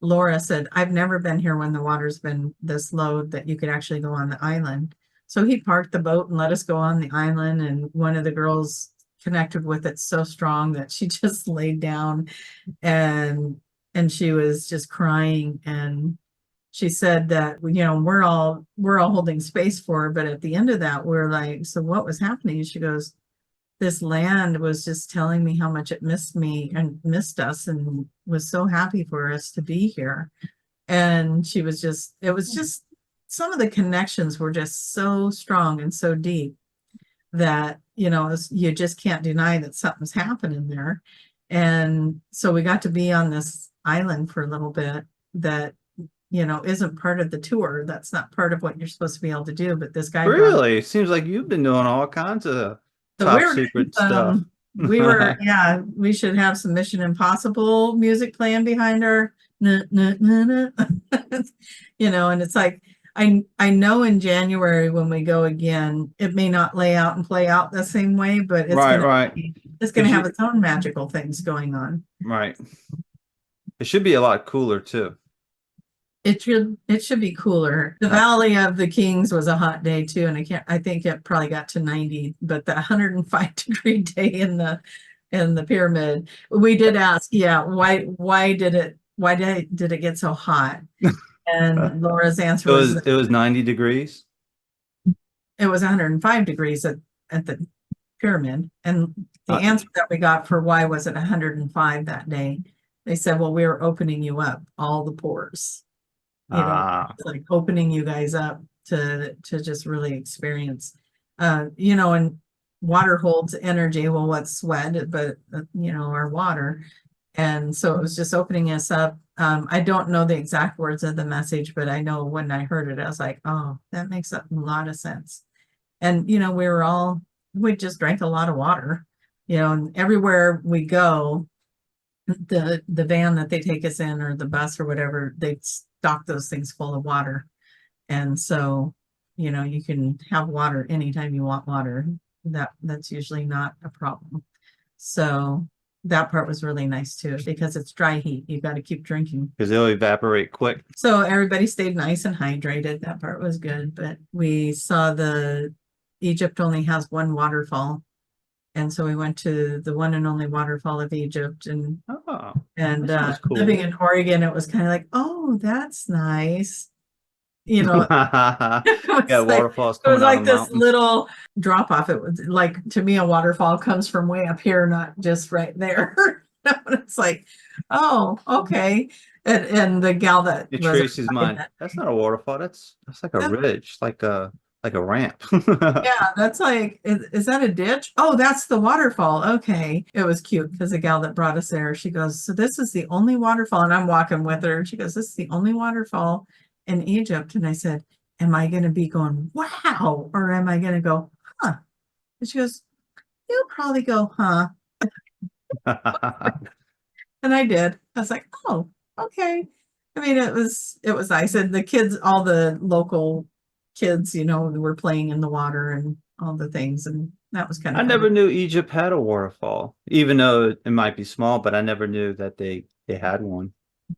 Laura said, I've never been here when the water's been this low that you could actually go on the island. So he parked the boat and let us go on the island. And one of the girls connected with it so strong that she just laid down and she was just crying. And she said that, you know, we're all holding space for her, but at the end of that, we're like, so what was happening? And she goes, this land was just telling me how much it missed me and missed us and was so happy for us to be here. And she was just, it was just, some of the connections were just so strong and so deep that, you know, you just can't deny that something's happening there. And so we got to be on this island for a little bit that, you know, isn't part of the tour. That's not part of what you're supposed to be able to do. But this guy brought, Really? Seems like you've been doing all kinds of so top secret stuff. we were, yeah, we should have some Mission Impossible music playing behind our, you know, and it's like, I know in January when we go again, it may not lay out and play out the same way, but it's Right, gonna right. it's gonna have its own magical things going on. Right. It should be a lot cooler too. It should be cooler. The Valley of the Kings was a hot day too, and I think it probably got to 90, but the 105-degree day in the pyramid, we did ask, yeah, why did it get so hot? And Laura's answer was It was 90 degrees. it was 105 degrees at the pyramid. And the Uh, answer that we got for why was it 105 that day, they said, well, we were opening you up, all the pores. You know, Ah, like opening you guys up to just really experience, you know, and water holds energy. Well, what's sweat, but you know, our water. And so it was just opening us up. I don't know the exact words of the message, but I know when I heard it, I was like, oh, that makes a lot of sense. And, you know, we just drank a lot of water, you know, and everywhere we go, the van that they take us in or the bus or whatever, they stock those things full of water. And so, you know, you can have water anytime you want water. That's usually not a problem. So that part was really nice too, because it's dry heat. You got to keep drinking. because they'll evaporate quick. So everybody stayed nice and hydrated. That part was good. But we saw Egypt only has one waterfall. And so we went to the one and only waterfall of Egypt, and Oh, and that sounds cool. living in Oregon, it was kind of like, oh, that's nice. You know, Yeah, like, waterfalls it was coming out like of this mountains. little drop off. It was like, to me, a waterfall comes from way up here, not just right there. It's like, oh, okay. And the gal that It was traces mine. That's not a waterfall. That's like a ridge, like a ramp. yeah, that's like, is that a ditch? Oh, that's the waterfall. Okay. It was cute because the gal that brought us there, she goes, so this is the only waterfall. And I'm walking with her. And she goes, this is the only waterfall in Egypt. And I said, am I going to be going, wow? Or am I going to go, huh? And she goes, you'll probably go, huh? And I did. I was like, oh, okay. I mean, it was nice. And the kids, all the local kids, you know, were playing in the water and all the things. And that was kind I of never fun. knew Egypt had a waterfall, even though it might be small, but I never knew that they had one.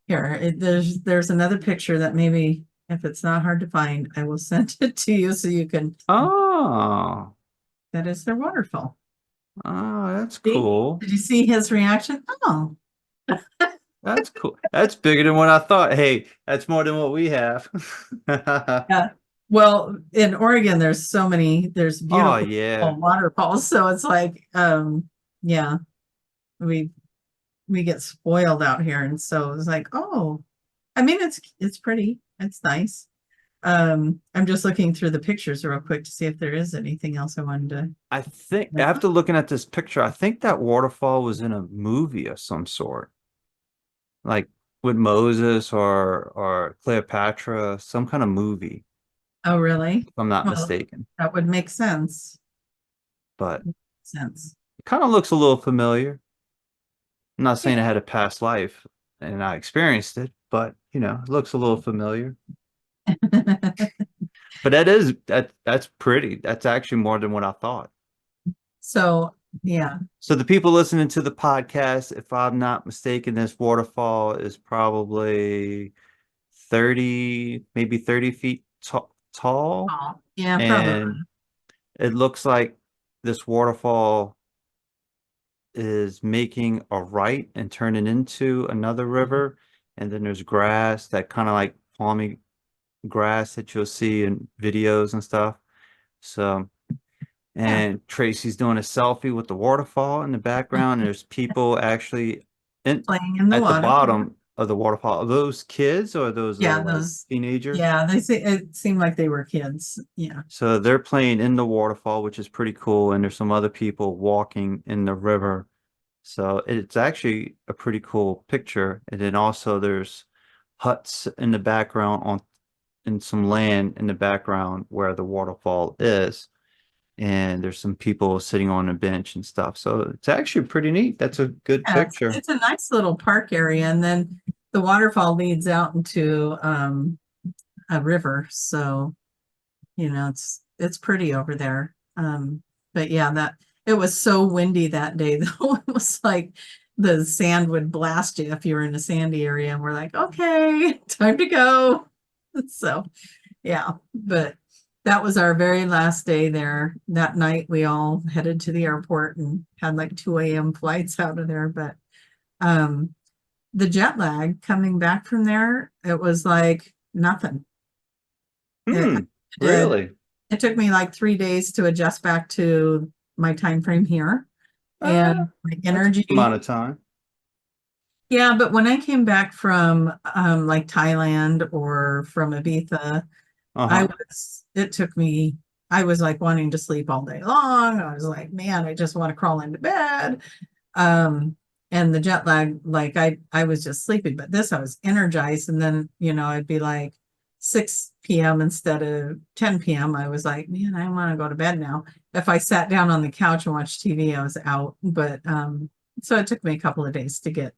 Here, there's another picture that maybe if it's not hard to find, I will send it to you so you can, Oh, that is their waterfall. that's See? cool. Did you see his reaction? Oh, That's cool. That's bigger than what I thought. Hey, that's more than what we have. yeah. Well, in Oregon, there's Oh beautiful yeah. waterfalls. So it's like, yeah, we we get spoiled out here. And so it's like, oh, I mean, it's pretty, it's nice. I'm just looking through the pictures real quick to see if there is anything else I wanted to. I think after looking at this picture, I think that waterfall was in a movie of some sort, like with Moses or Cleopatra, some kind of movie, Oh, really? if I'm not Well, mistaken. that would make But sense. it kind of looks a little familiar. I'm not saying I had a past life and I experienced it, but you know, it looks a little familiar. But that's pretty. That's actually more than what I thought. So, yeah. So the people listening to the podcast, if I'm not mistaken, this waterfall is probably 30, maybe 30 feet tall, tall, Oh, yeah, probably. and it looks like this waterfall is making a right and turning into another river. And then there's grass, that kind of like palmy grass that you'll see in videos and stuff. So, Yeah, and Tracie's doing a selfie with the waterfall in the background. And there's people actually in playing in the at the water. bottom of the waterfall. Are those kids or are those Yeah, like those. teenagers? Yeah, they say it seemed like they were kids. Yeah. So they're playing in the waterfall, which is pretty cool. And there's some other people walking in the river. So it's actually a pretty cool picture. And then also there's huts in the background on in some land in the background where the waterfall is. And there's some people sitting on a bench and stuff. So it's actually pretty neat. That's a good Yeah, picture. it's a nice little park area, and then the waterfall leads out into a river. So, it's pretty over there. But yeah, that it was so windy that day though. It was like the sand would blast you if you were in a sandy area, and we're like, okay, time to go. So yeah, but that was our very last day there. That night we all headed to the airport and had like 2 a.m. flights out of there. But um the jet lag coming back from there, it was like nothing. It Hmm. did. Really? It took me like 3 days to adjust back to my time frame here Uh, and my that's a good energy. amount of time. Yeah, but when I came back from like Thailand or from Ibiza, Uh-huh. it took me, I was like wanting to sleep all day long. I was like, man, I just want to crawl into bed. Um, and the jet lag, like I was just sleeping, but this I was energized. And then, I'd be like 6 p.m. instead of 10 p.m. I was like, man, I want to go to bed now. If I sat down on the couch and watched TV, I was out. But so it took me a couple of days to get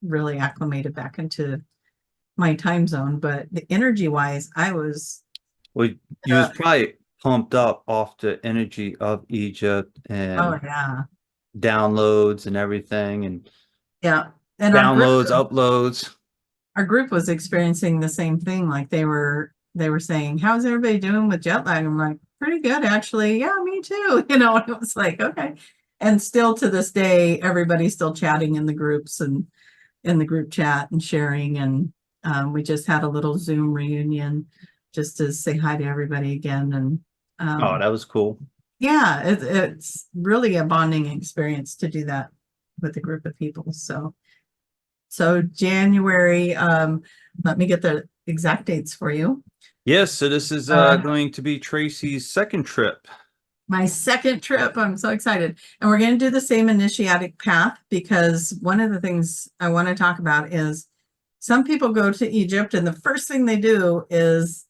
really acclimated back into my time zone. But the energy wise, I was Well, you was uh, probably pumped up off the energy of Egypt oh and yeah. downloads and everything and Yeah. And downloads, uploads. our group was experiencing the same thing. Like they were saying, how's everybody doing with jet lag? I'm like, pretty good actually. Yeah, me too. And it was like, okay. And still to this day, everybody's still chatting in the groups and in the group chat and sharing. And we just had a little Zoom reunion just to say hi to everybody again. And Oh, that was cool. yeah, it's really a bonding experience to do that with a group of people. So January, let me get the exact dates for you. Yes, so this is Uh, going to be Tracie's second trip. my second trip, I'm so excited. And we're going to do the same initiatic path because one of the things I want to talk about is some people go to Egypt and the first thing they do is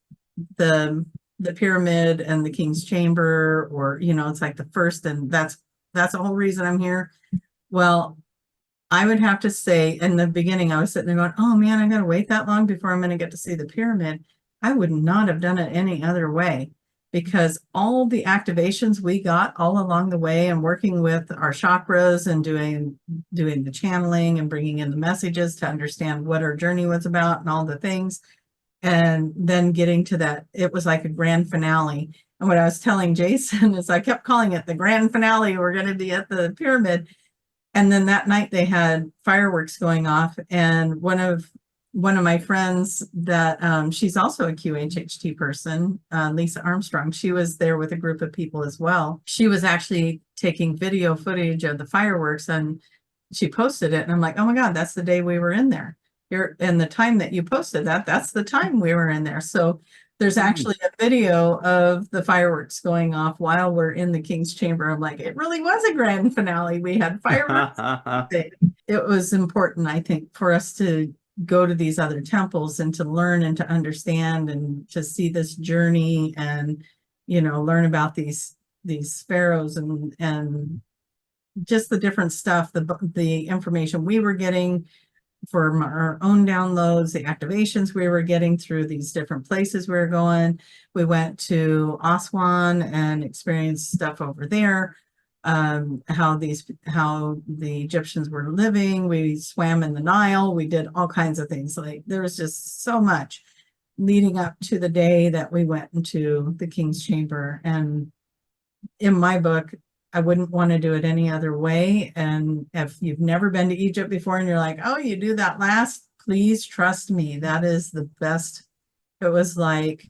the the pyramid and the king's chamber, or it's like the first, and that's the whole reason I'm here. Well, I would have to say in the beginning, I was sitting there going, oh man, I got to wait that long before I'm going to get to see the pyramid. I would not have done it any other way because all the activations we got all along the way and working with our chakras and doing the channeling and bringing in the messages to understand what our journey was about and all the things. And then getting to that, it was like a grand finale. And what I was telling Jason is I kept calling it the grand finale. We're going to be at the pyramid. And then that night they had fireworks going off, and one of my friends that she's also a QHHT person, Lisa Armstrong, she was there with a group of people as well. She was actually taking video footage of the fireworks and she posted it, and I'm like, oh my God, that's the day we were in there. And the time that you posted that's the time we were in there. So there's Hmm. actually a video of the fireworks going off while we're in the King's Chamber. I'm like, it really was a grand finale. We had fireworks. It was important, I think, for us to go to these other temples and to learn and to understand and to see this journey and, learn about these pharaohs and just the different stuff, the information we were getting from our own downloads, the activations we were getting through these different places we were going. We went to Aswan and experienced stuff over there. How the Egyptians were living. We swam in the Nile. We did all kinds of things. Like there was just so much. leading up to the day that we went into the King's Chamber. And in my book, I wouldn't want to do it any other way. And if you've never been to Egypt before and you're like, oh, you do that last, please trust me. That is the best. It was like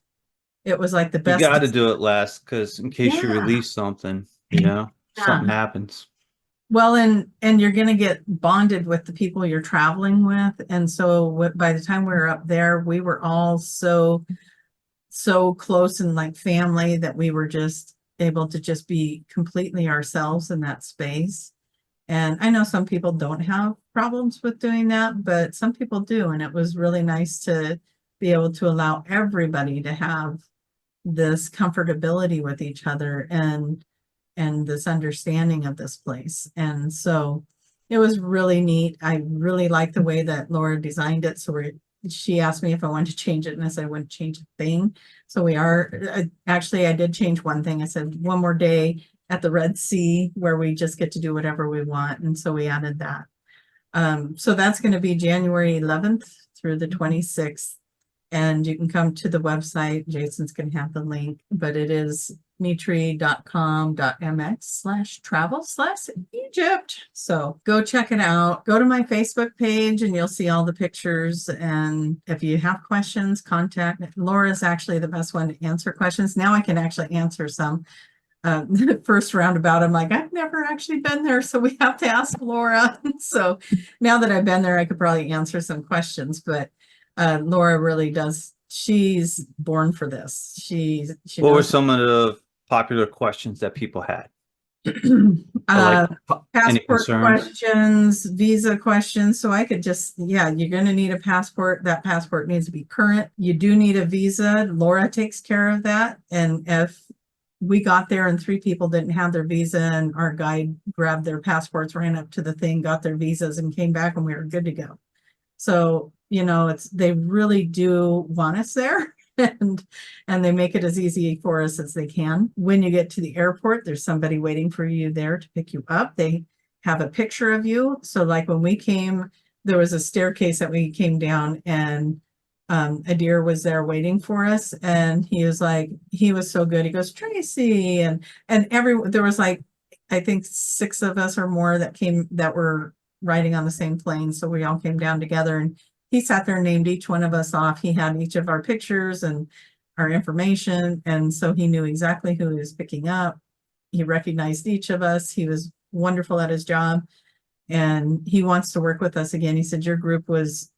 the You best. got to do it last because in case you Yeah. release something, you know, Yeah. something happens. Well, and you're going to get bonded with the people you're traveling with. And so by the time we were up there, we were all so close and like family that we were just able to just be completely ourselves in that space. And I know some people don't have problems with doing that, but some people do. And it was really nice to be able to allow everybody to have this comfortability with each other and this understanding of this place. And so it was really neat. I really like the way that Laura designed it. So she asked me if I wanted to change it, and I said I wouldn't change a thing. So we are actually, I did change one thing. I said one more day at the Red Sea where we just get to do whatever we want. And so we added that. So that's going to be January 11th through the 26th. And you can come to the website. Jason's going to have the link, but it is mitri.com.mx/travel/Egypt. So go check it out. Go to my Facebook page and you'll see all the pictures. And if you have questions, contact Laura's actually the best one to answer questions. Now I can actually answer some. The first roundabout, I'm like, I've never actually been there, so we have to ask Laura. So now that I've been there, I could probably answer some questions, but Laura really does. She's born for this. She What were knows. some of the popular questions that people had? Or like any Passport concerns? questions, visa questions. So I could just, yeah, you're going to need a passport. That passport needs to be current. You do need a visa. Laura takes care of that. And if we got there and 3 people didn't have their visa and our guide grabbed their passports, ran up to the thing, got their visas and came back and we were good to go. So, you know, they really do want us there and they make it as easy for us as they can. When you get to the airport, there's somebody waiting for you there to pick you up. They have a picture of you. So like when we came, there was a staircase that we came down and a deer was there waiting for us. And he was so good. He goes, Tracie, and there was like, I think 6 of us or more that were riding on the same plane. So we all came down together and he sat there and named each one of us off. He had each of our pictures and our information. And so he knew exactly who he was picking up. He recognized each of us. He was wonderful at his job and he wants to work with us again. He said, your group was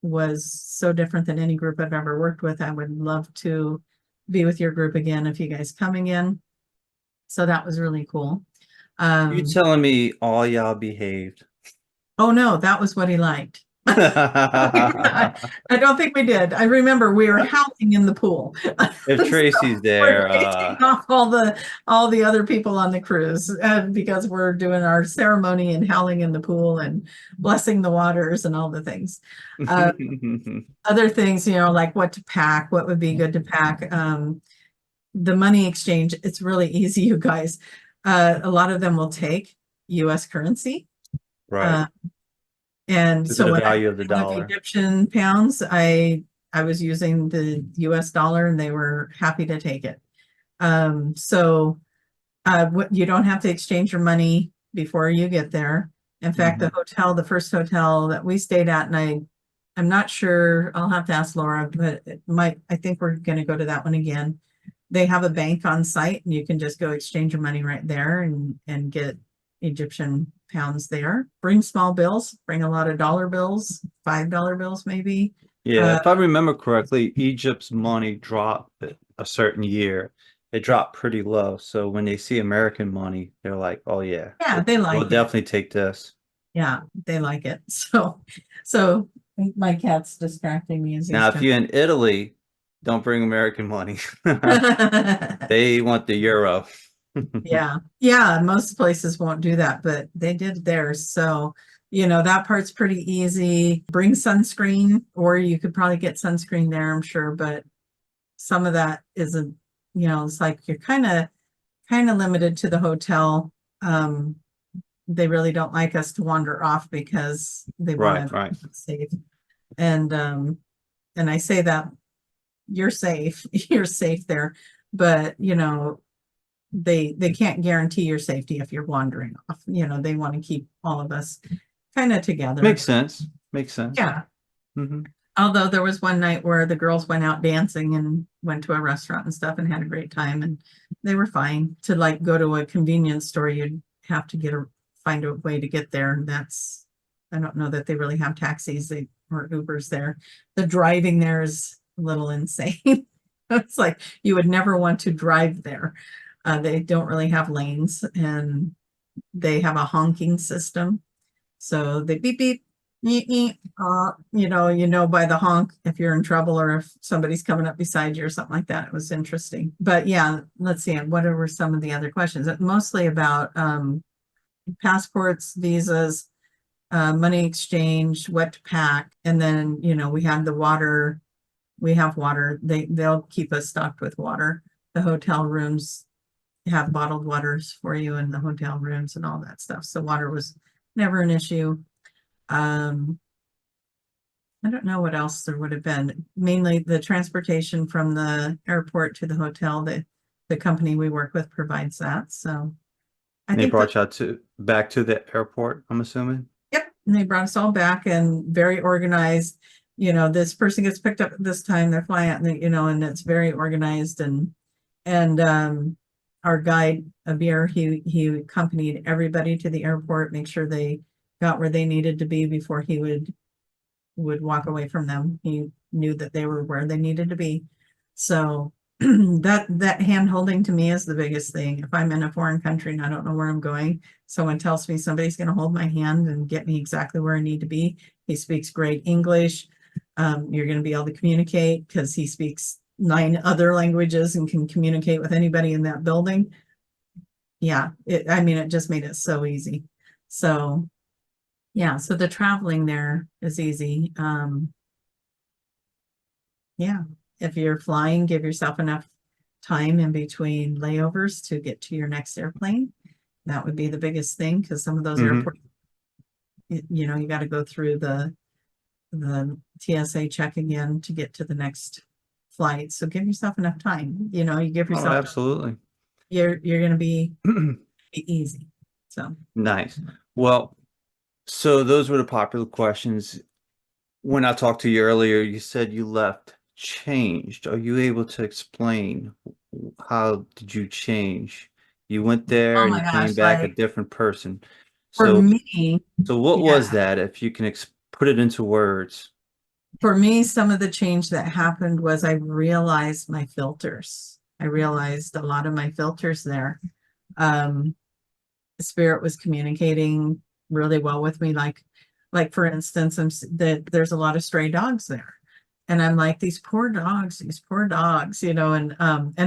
so different than any group I've ever worked with. I would love to be with your group again if you guys come again. So that was really cool. You telling me all y'all behaved? Oh no, that was what he liked. I don't think we did. I remember we were howling in the pool. If Tracie's We're there, chasing off all the other people on the cruise because we're doing our ceremony and howling in the pool and blessing the waters and all the things. Other things, you know, like what to pack, what would be good to pack. The money exchange, it's really easy, you guys. A lot of them will take US currency. right. And To so the when I value of the with dollar. Egyptian pounds, I was using the US dollar and they were happy to take it. So you don't have to exchange your money before you get there. In fact, the first hotel that we stayed at, and I'm not sure, I'll have to ask Laura, but I think we're going to go to that one again. They have a bank on site and you can just go exchange your money right there and get Egyptian pounds there. Bring small bills, bring a lot of dollar bills, $5 bills maybe. Yeah, if I remember correctly, Egypt's money dropped a certain year. It dropped pretty low. So when they see American money, they're like, oh yeah, Yeah, they we'll like it. definitely take this. Yeah, they like it. So my cat's distracting me as Now, he's if you're in Italy, don't bring American money. They want the euro. Yeah, most places won't do that, but they did theirs. So, you know, that part's pretty easy. Bring sunscreen, or you could probably get sunscreen there, I'm sure, but some of that isn't, you know, it's like you're kind of limited to the hotel. They really don't like us to wander off because they want Right. to be safe. And I say that you're safe. You're safe there. But, you know, they can't guarantee your safety if you're wandering off. You know, they want to keep all of us kind of together. Makes sense. Makes sense. Yeah. Hmm. Although there was one night where the girls went out dancing and went to a restaurant and stuff and had a great time, and they were fine. To like go to a convenience store, you'd have to find a way to get there. And that's, I don't know that they really have taxis or Ubers there. The driving there is a little insane. It's like you would never want to drive there. They don't really have lanes, and they have a honking system. So they beep beep, you know by the honk if you're in trouble or if somebody's coming up beside you or something like that. It was interesting. But yeah, let's see. What were some of the other questions? Mostly about passports, visas, money exchange, what to pack, and then we have the water. We have water. They'll keep us stocked with water. The hotel rooms have bottled waters for you in the hotel rooms and all that stuff. So water was never an issue. I don't know what else there would have been. Mainly the transportation from the airport to the hotel. The company we work with provides that. So I They think brought you back to the airport, I'm assuming. yep, and they brought us all back and very organized. This person gets picked up at this time, they're flying out, and and it's very organized. And our guide, Abir, he accompanied everybody to the airport, make sure they got where they needed to be before he would walk away from them. He knew that they were where they needed to be. So that hand holding to me is the biggest thing. If I'm in a foreign country and I don't know where I'm going, someone tells me somebody's going to hold my hand and get me exactly where I need to be. He speaks great English. You're going to be able to communicate because he speaks 9 other languages and can communicate with anybody in that building. Yeah, it just made it so easy. So yeah, so the traveling there is easy. Yeah, if you're flying, give yourself enough time in between layovers to get to your next airplane. That would be the biggest thing, because some of those airports, you got to go through the TSA check again to get to the next flight. So give yourself enough time. You give Oh, yourself, absolutely. you're going to be easy. So Nice. Well, so those were the popular questions. When I talked to you earlier, you said you left changed. Are you able to explain how did you change? You went there oh and my you came gosh, back a like different person. for So, me, so what was yeah. that? If you can put it into words. For me, some of the change that happened was I realized my filters. I realized a lot of my filters there. Spirit was communicating really well with me. Like for instance, there's a lot of stray dogs there. And I'm like, these poor dogs, and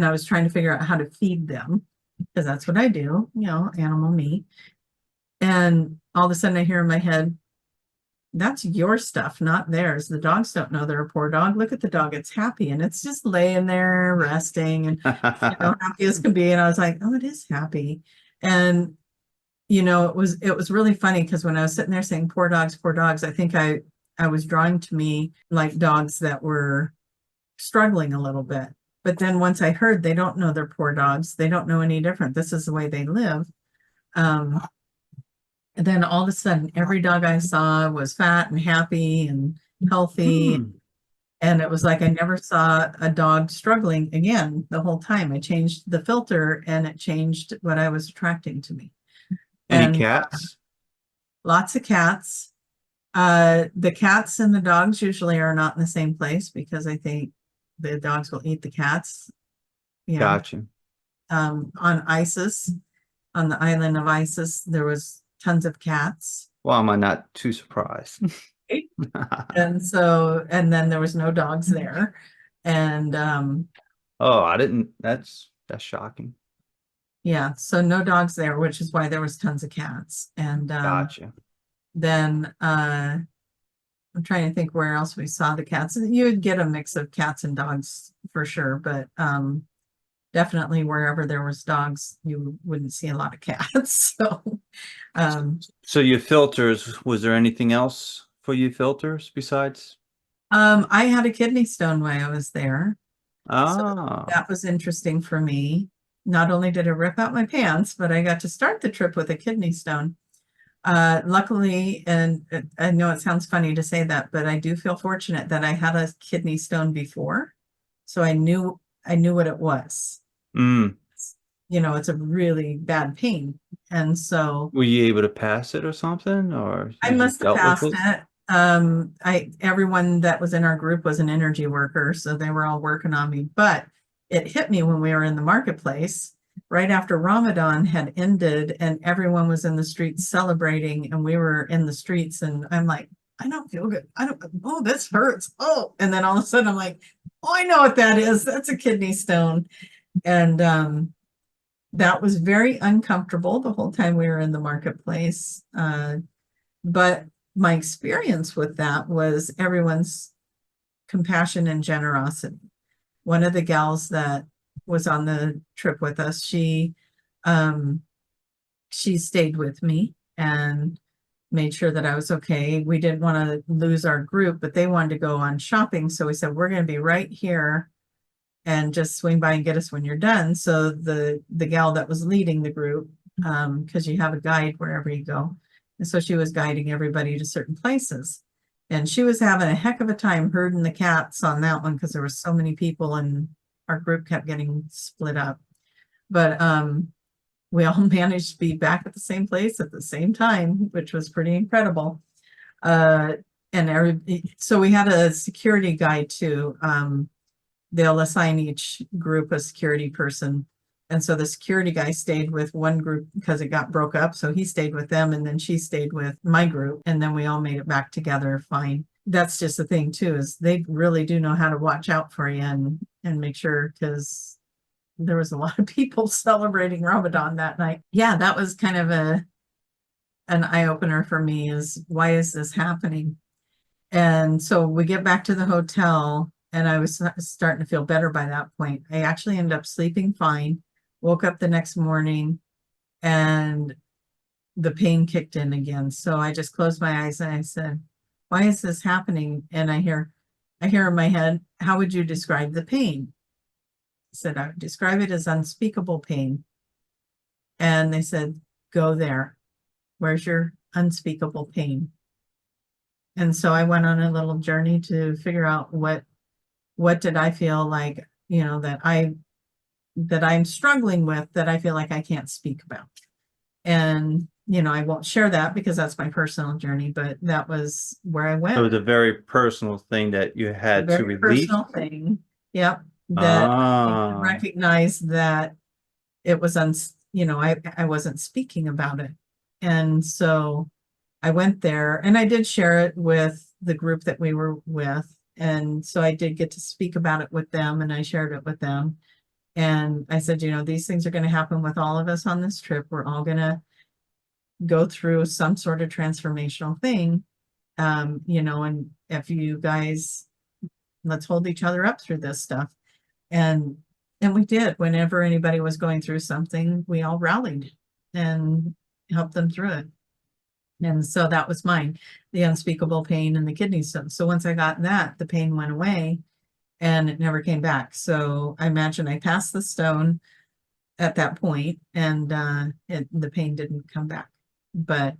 I was trying to figure out how to feed them, because that's what I do, animal meat. And all of a sudden I hear in my head, that's your stuff, not theirs. The dogs don't know they're a poor dog. Look at the dog. It's happy and it's just laying there resting and happy as can be. And I was like, oh, it is happy. And it was really funny, because when I was sitting there saying poor dogs, I think I was drawing to me like dogs that were struggling a little bit. But then once I heard they don't know they're poor dogs, they don't know any different. This is the way they live. And then all of a sudden, every dog I saw was fat and happy and healthy. And it was like I never saw a dog struggling again the whole time. I changed the filter and it changed what I was attracting to me. Any And cats? lots of cats. The cats and the dogs usually are not in the same place, because I think the dogs will eat the cats. Yeah. Gotcha. On Isis, on the island of Isis, there was tons of cats. Well, am I not too surprised? And then there was no dogs there. And Oh, I didn't. That's shocking. yeah, so no dogs there, which is why there was tons of cats. And Gotcha. then I'm trying to think where else we saw the cats. You would get a mix of cats and dogs for sure, but definitely wherever there was dogs, you wouldn't see a lot of cats. So your filters, was there anything else for your filters besides? I had a kidney stone while I was there. So Ah. that was interesting for me. Not only did it rip out my pants, but I got to start the trip with a kidney stone. Luckily, and I know it sounds funny to say that, but I do feel fortunate that I had a kidney stone before. So I knew what it was. Mm. You know, it's a really bad pain. And so Were you able to pass it or something, or I you just must have dealt with passed it? it. Everyone that was in our group was an energy worker, so they were all working on me. But it hit me when we were in the marketplace right after Ramadan had ended, and everyone was in the streets celebrating, and we were in the streets, and I'm like, I don't feel good. I don't. Oh, this hurts. Oh, and then all of a sudden I'm like, oh, I know what that is. That's a kidney stone, and that was very uncomfortable the whole time we were in the marketplace. But my experience with that was everyone's compassion and generosity. One of the gals that was on the trip with us, she stayed with me and made sure that I was okay. We didn't want to lose our group, but they wanted to go on shopping. So we said, we're going to be right here and just swing by and get us when you're done. So the gal that was leading the group, because you have a guide wherever you go. And so she was guiding everybody to certain places. And she was having a heck of a time herding the cats on that one because there were so many people and our group kept getting split up. But we all managed to be back at the same place at the same time, which was pretty incredible. So we had a security guide too. They'll assign each group a security person. And so the security guy stayed with one group because it got broke up. So he stayed with them and then she stayed with my group. And then we all made it back together fine. That's just the thing too, is they really do know how to watch out for you and make sure, because there was a lot of people celebrating Ramadan that night. Yeah, that was kind of an eye-opener for me, is why is this happening? And so we get back to the hotel and I was starting to feel better by that point. I actually ended up sleeping fine, woke up the next morning and the pain kicked in again. So I just closed my eyes and I said, why is this happening? And I hear in my head, how would you describe the pain? I said, I would describe it as unspeakable pain. And they said, go there. Where's your unspeakable pain? And so I went on a little journey to figure out what did I feel like, you know, that I'm struggling with, that I feel like I can't speak about. And, you know, I won't share that because that's my personal journey, but that was where I So went. it's a very personal thing that you A had to very release. personal thing. Yep. That I Ah, recognized that it was, I wasn't speaking about it. And so I went there and I did share it with the group that we were with. And so I did get to speak about it with them and I shared it with them. And I said, you know, these things are going to happen with all of us on this trip. We're all going to go through some sort of transformational thing. You know, and if you guys, let's hold each other up through this stuff. And we did. Whenever anybody was going through something, we all rallied and helped them through it. And so that was mine, the unspeakable pain and the kidney stone. So once I got that, the pain went away and it never came back. So I imagine I passed the stone at that point and the pain didn't come back. But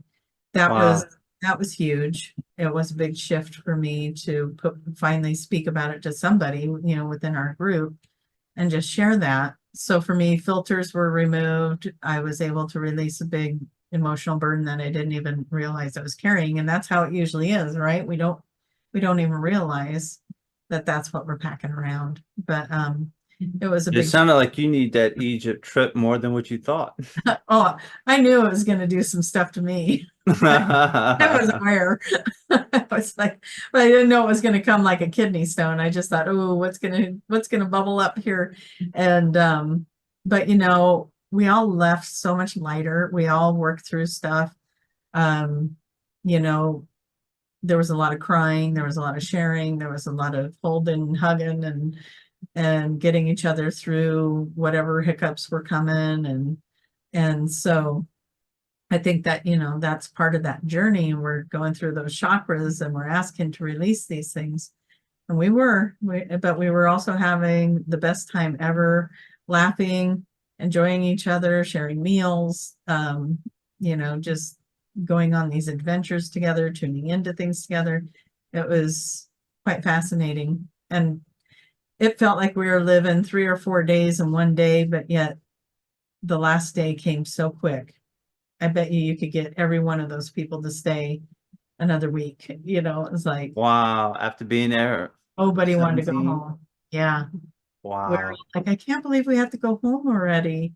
that was wow. that was huge. It was a big shift for me to finally speak about it to somebody, you know, within our group and just share that. So for me, filters were removed. I was able to release a big emotional burden that I didn't even realize I was carrying. And that's how it usually is, right? We don't even realize that that's what we're packing around. But it was a It big, sounded like you need that Egypt trip more than what you thought. oh, I knew it was going to do some stuff to me. I was aware. I was like, but I didn't know it was going to come like a kidney stone. I just thought, oh, what's gonna bubble up here? And but you know, we all left so much lighter. We all worked through stuff. Um, you know, there was a lot of crying, there was a lot of sharing, there was a lot of holding, hugging, and getting each other through whatever hiccups were coming, and so I think that, you know, that's part of that journey. We're going through those chakras and we're asking to release these things. And but we were also having the best time ever, laughing, enjoying each other, sharing meals, just going on these adventures together, tuning into things together. It was quite fascinating. And it felt like we were living 3 or 4 days in one day, but yet the last day came so quick. I bet you could get every one of those people to stay another week. It's like Wow. After being there nobody wanted to go 17. home. Yeah. We're Wow. like, I can't believe we have to go home already.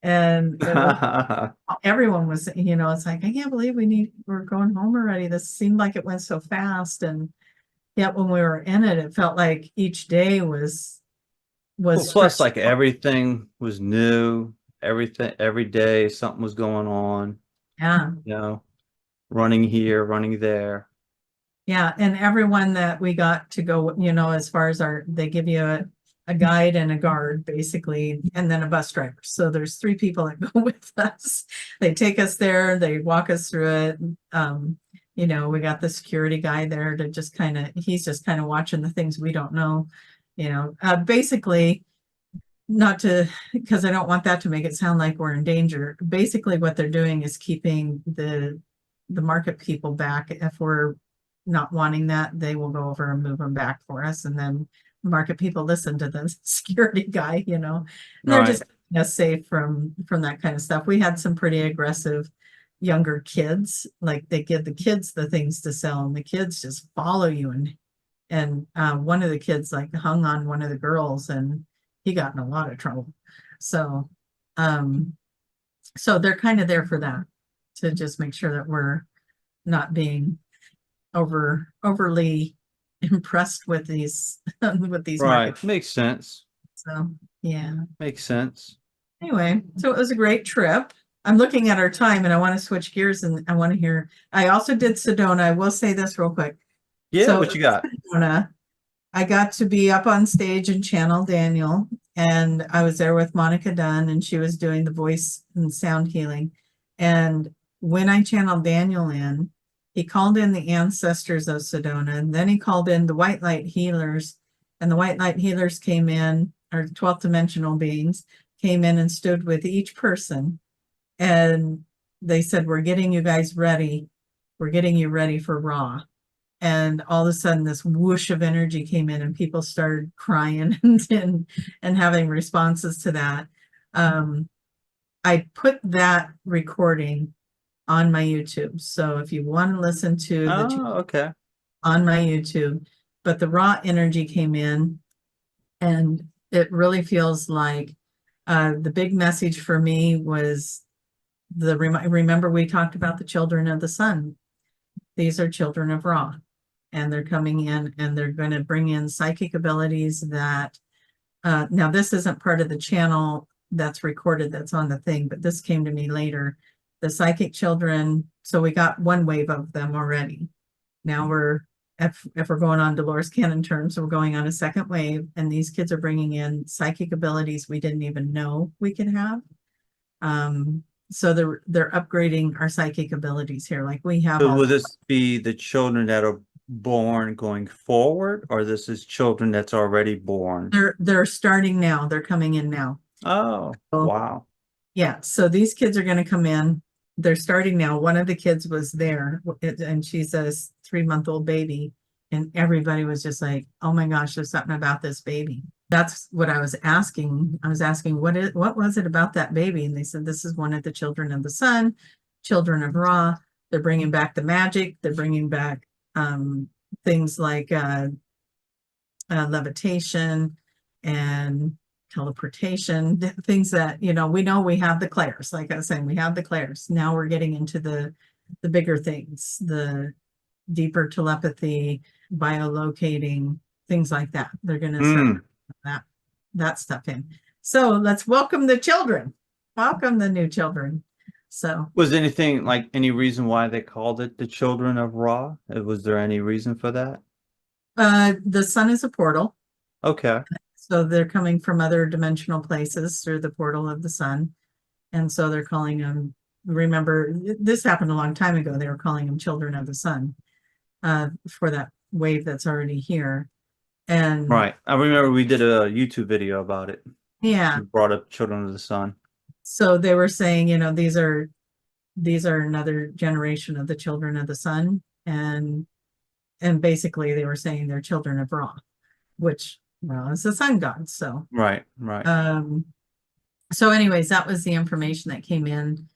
And it was everyone was, it's like, I can't believe we're going home already. This seemed like it went so fast. And yet when we were in it, it felt like each day was Well, plus stretched. like everything was new, everything every day something was going on, Yeah. you know, running here, running there. Yeah. And everyone that we got to go, as far as they give you a guide and a guard basically, and then a bus driver. So there's 3 people that go with us. They take us there, they walk us through it. We got the security guy there to he's just kind of watching the things we don't know, basically not to, because I don't want that to make it sound like we're in danger. Basically what they're doing is keeping the market people back. If we're not wanting that, they will go over and move them back for us. And then market people listen to the security guy, and they're Right. just safe from that kind of stuff. We had some pretty aggressive younger kids, like they give the kids the things to sell and the kids just follow you. And one of the kids like hung on one of the girls and he got in a lot of trouble. So, so they're kind of there for that, to just make sure that we're not being overly impressed with these with these Right. markets. Makes sense. So yeah. Makes sense. Anyway, so it was a great trip. I'm looking at our time and I want to switch gears and I want to hear. I also did Sedona. I will say this real quick. Yeah, So what you got? Sedona, I got to be up on stage and channel Daniel, and I was there with Monica Dunn, and she was doing the voice and sound healing. And when I channeled Daniel in, he called in the ancestors of Sedona, and then he called in the white light healers, and the white light healers came in, or 12th dimensional beings came in and stood with each person, and they said, "We're getting you guys ready. We're getting you ready for Ra." And all of a sudden this whoosh of energy came in and people started crying and having responses to that. I put that recording on my YouTube. So if you want to listen to Oh, okay. on my YouTube, but the raw energy came in and it really feels like the big message for me was remember we talked about the children of the sun. These are children of Ra. And they're coming in and they're going to bring in psychic abilities that now this isn't part of the channel that's recorded that's on the thing, but this came to me later. The psychic children, so we got one wave of them already. Now if we're going on Dolores Cannon terms, we're going on a second wave, and these kids are bringing in psychic abilities we didn't even know we could have. So they're upgrading our psychic abilities here, like we have So all. will this be the children that are born going forward, or this is children that's already born? They're starting now. They're coming in now. Oh, So, wow. yeah. So these kids are going to come in. They're starting now. One of the kids was there, and she's a 3-month-old baby, and everybody was just like, "Oh my gosh, there's something about this baby." That's what I was asking. I was asking, what was it about that baby? And they said, this is one of the children of the sun, children of Ra. They're bringing back the magic. They're bringing back things like levitation and teleportation, things that, we know we have the clairs. Like I was saying, we have the clairs. Now we're getting into the bigger things, the deeper telepathy, biolocating, things like that. They're going to start that stuff in. So let's welcome the children. Welcome the new children. So Was anything like any reason why they called it the Children of Ra? Was there any reason for that? the sun is a portal. Okay. So they're coming from other dimensional places through the portal of the sun. And so they're calling them, remember, this happened a long time ago. They were calling them children of the sun for that wave that's already here. And Right. I remember we did a YouTube video about it. yeah, We brought up Children of the Sun. so they were saying, these are another generation of the children of the sun, and basically they were saying they're children of Ra, which Ra is the sun god. So Right, right. um so anyways, that was the information that came in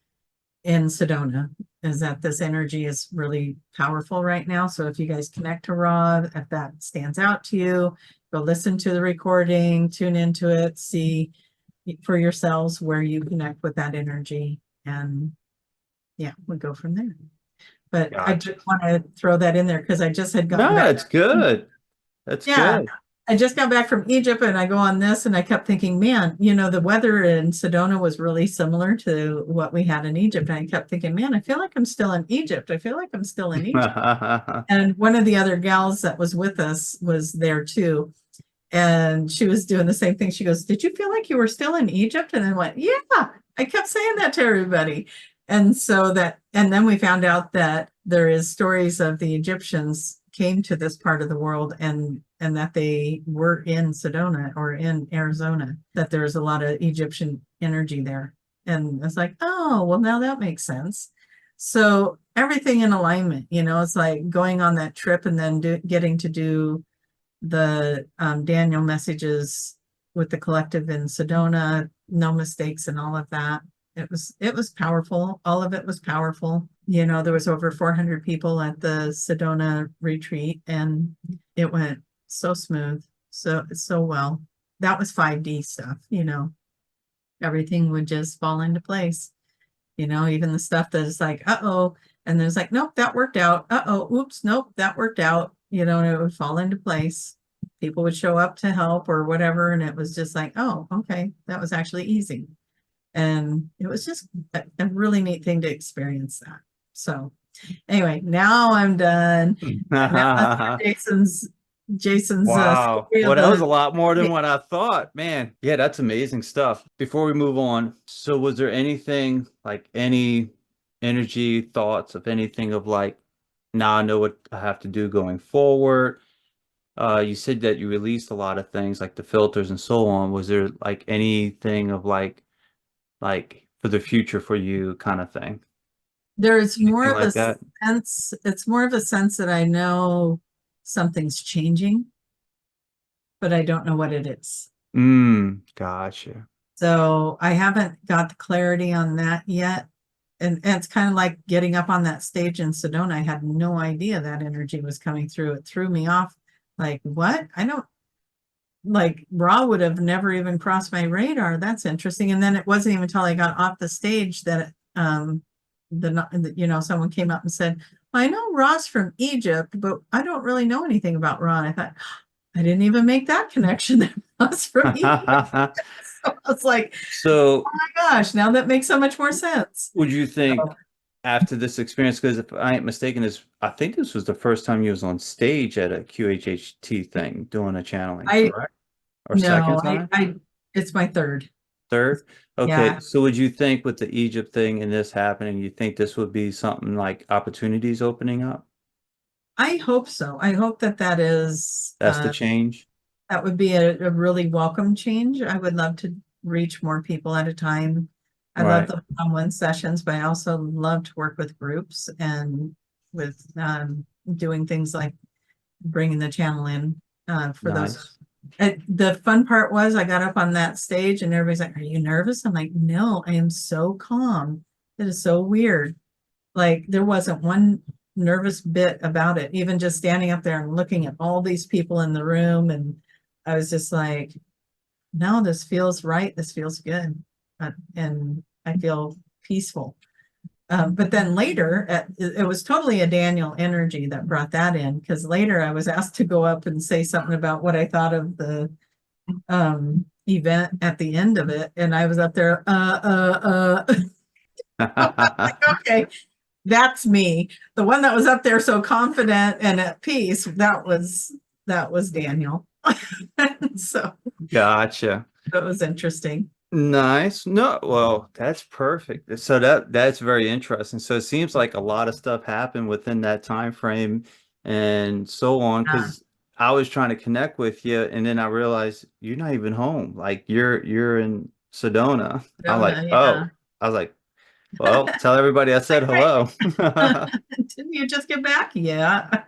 Sedona, is that this energy is really powerful right now. So if you guys connect to Ra, if that stands out to you, go listen to the recording, tune into it, see for yourselves where you connect with that energy, and yeah, we go from there. But I Gotcha. just want to throw that in there because I just had gotten No, back. it's good. That's Yeah, good. I just got back from Egypt and I go on this and I kept thinking, man, the weather in Sedona was really similar to what we had in Egypt. And I kept thinking, man, I feel like I'm still in Egypt. I feel like I'm still in Egypt. And one of the other gals that was with us was there too. And she was doing the same thing. She goes, did you feel like you were still in Egypt? And I went, yeah, I kept saying that to everybody. And then we found out that there is stories of the Egyptians came to this part of the world, and that they were in Sedona or in Arizona, that there's a lot of Egyptian energy there. And it's like, oh, well, now that makes sense. So everything in alignment, it's like going on that trip and then getting to do the Daniel messages with the collective in Sedona, no mistakes and all of that. It was powerful. All of it was powerful. There was over 400 people at the Sedona retreat, and it went so smooth, so well. That was 5D stuff. Everything would just fall into place. Even the stuff that is like, uh-oh, and there's like, nope, that worked out. Uh-oh, oops, nope, that worked out. And it would fall into place. People would show up to help or whatever, and it was just like, oh, okay, that was actually easy. And it was just a really neat thing to experience that. So anyway, now I'm done. And now let's hear Jason's Wow. story Well, of that was the a lot more than what I thought, man. Yeah, that's amazing stuff. Before we move on, so was there anything like any energy thoughts of anything of like, now I know what I have to do going forward? You said that you released a lot of things like the filters and so on. Was there like anything of like for the future for you kind of thing? there's more Anything of a like that? sense, it's more of a sense that I know something's changing, but I don't know what it is. Gotcha. So I haven't got the clarity on that yet. And it's kind of like getting up on that stage in Sedona. I had no idea that energy was coming through. It threw me off. Like, what? I don't like Raw would have never even crossed my radar. That's interesting. And then it wasn't even until I got off the stage that someone came up and said, I know Raw's from Egypt, but I don't really know anything about Raw. And I thought, I didn't even make that connection that Raw's from Egypt. So I was like, So oh my gosh, now that makes so much more sense. would you think So after this experience, because if I ain't mistaken, I think this was the first time you was on stage at a QHHT thing doing a channeling, I correct? Or second no, time? it's my third. Third? Okay, Yeah, so would you think with the Egypt thing and this happening, you think this would be something like opportunities opening up? I hope so. I hope that is That's the change? that would be a really welcome change. I would love to reach more people at a time. I love Right. the one-on-one sessions, but I also love to work with groups and with doing things like bringing the channel in for those. Nice. The fun part was I got up on that stage and everybody's like, are you nervous? I'm like, no, I am so calm. It is so weird. Like there wasn't one nervous bit about it, even just standing up there and looking at all these people in the room. And I was just like, no, this feels right. This feels good. And I feel peaceful. But then later, it was totally a Daniel energy that brought that in, because later I was asked to go up and say something about what I thought of the event at the end of it. And I was up there, like, okay, that's me. The one that was up there so confident and at peace, that was Daniel. So Gotcha. that was interesting. Nice. No, well, that's perfect. So that's very interesting. So it seems like a lot of stuff happened within that time frame and so on. Uh, Because I was trying to connect with you, and then I realized you're not even home. Like you're in Sedona. I'm like, Sedona, yeah. oh, I was like, well, tell everybody I said hello. Didn't you just get back? Yeah.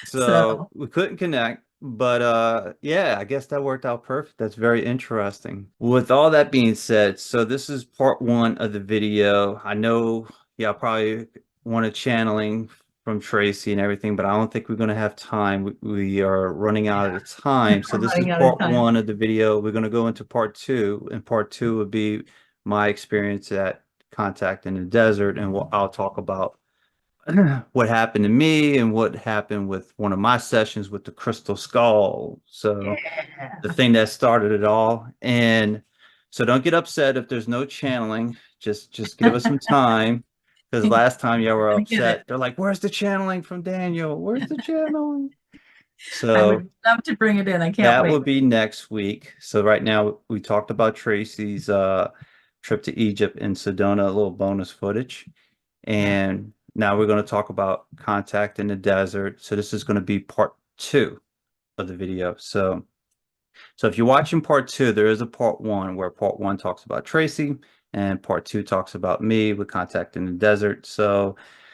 So So we couldn't connect, but yeah, I guess that worked out perfect. That's very interesting. With all that being said, so this is part one of the video. I know y'all probably want a channeling from Tracie and everything, but I don't think we're going to have time. We are running out yeah, of time. So we're this is running out of part time. one of the video. We're going to go into part two, and part two would be my experience at Contact in the Desert, and I'll talk about what happened to me and what happened with one of my sessions with the crystal skull. So the Yeah. thing that started it all. And so don't get upset if there's no channeling. Just give us some time. Because last time y'all were I get it. upset. They're like, where's the channeling from Daniel? Where's the channeling? I So would love to bring it in. I can't that will wait. be next week. So right now we talked about Tracie's trip to Egypt and Sedona, a little bonus footage. Yeah. And now we're going to talk about Contact in the Desert. So this is going to be part two of the video. So if you're watching part two, there is a part one where part one talks about Tracie and part two talks about me with Contact in the Desert. So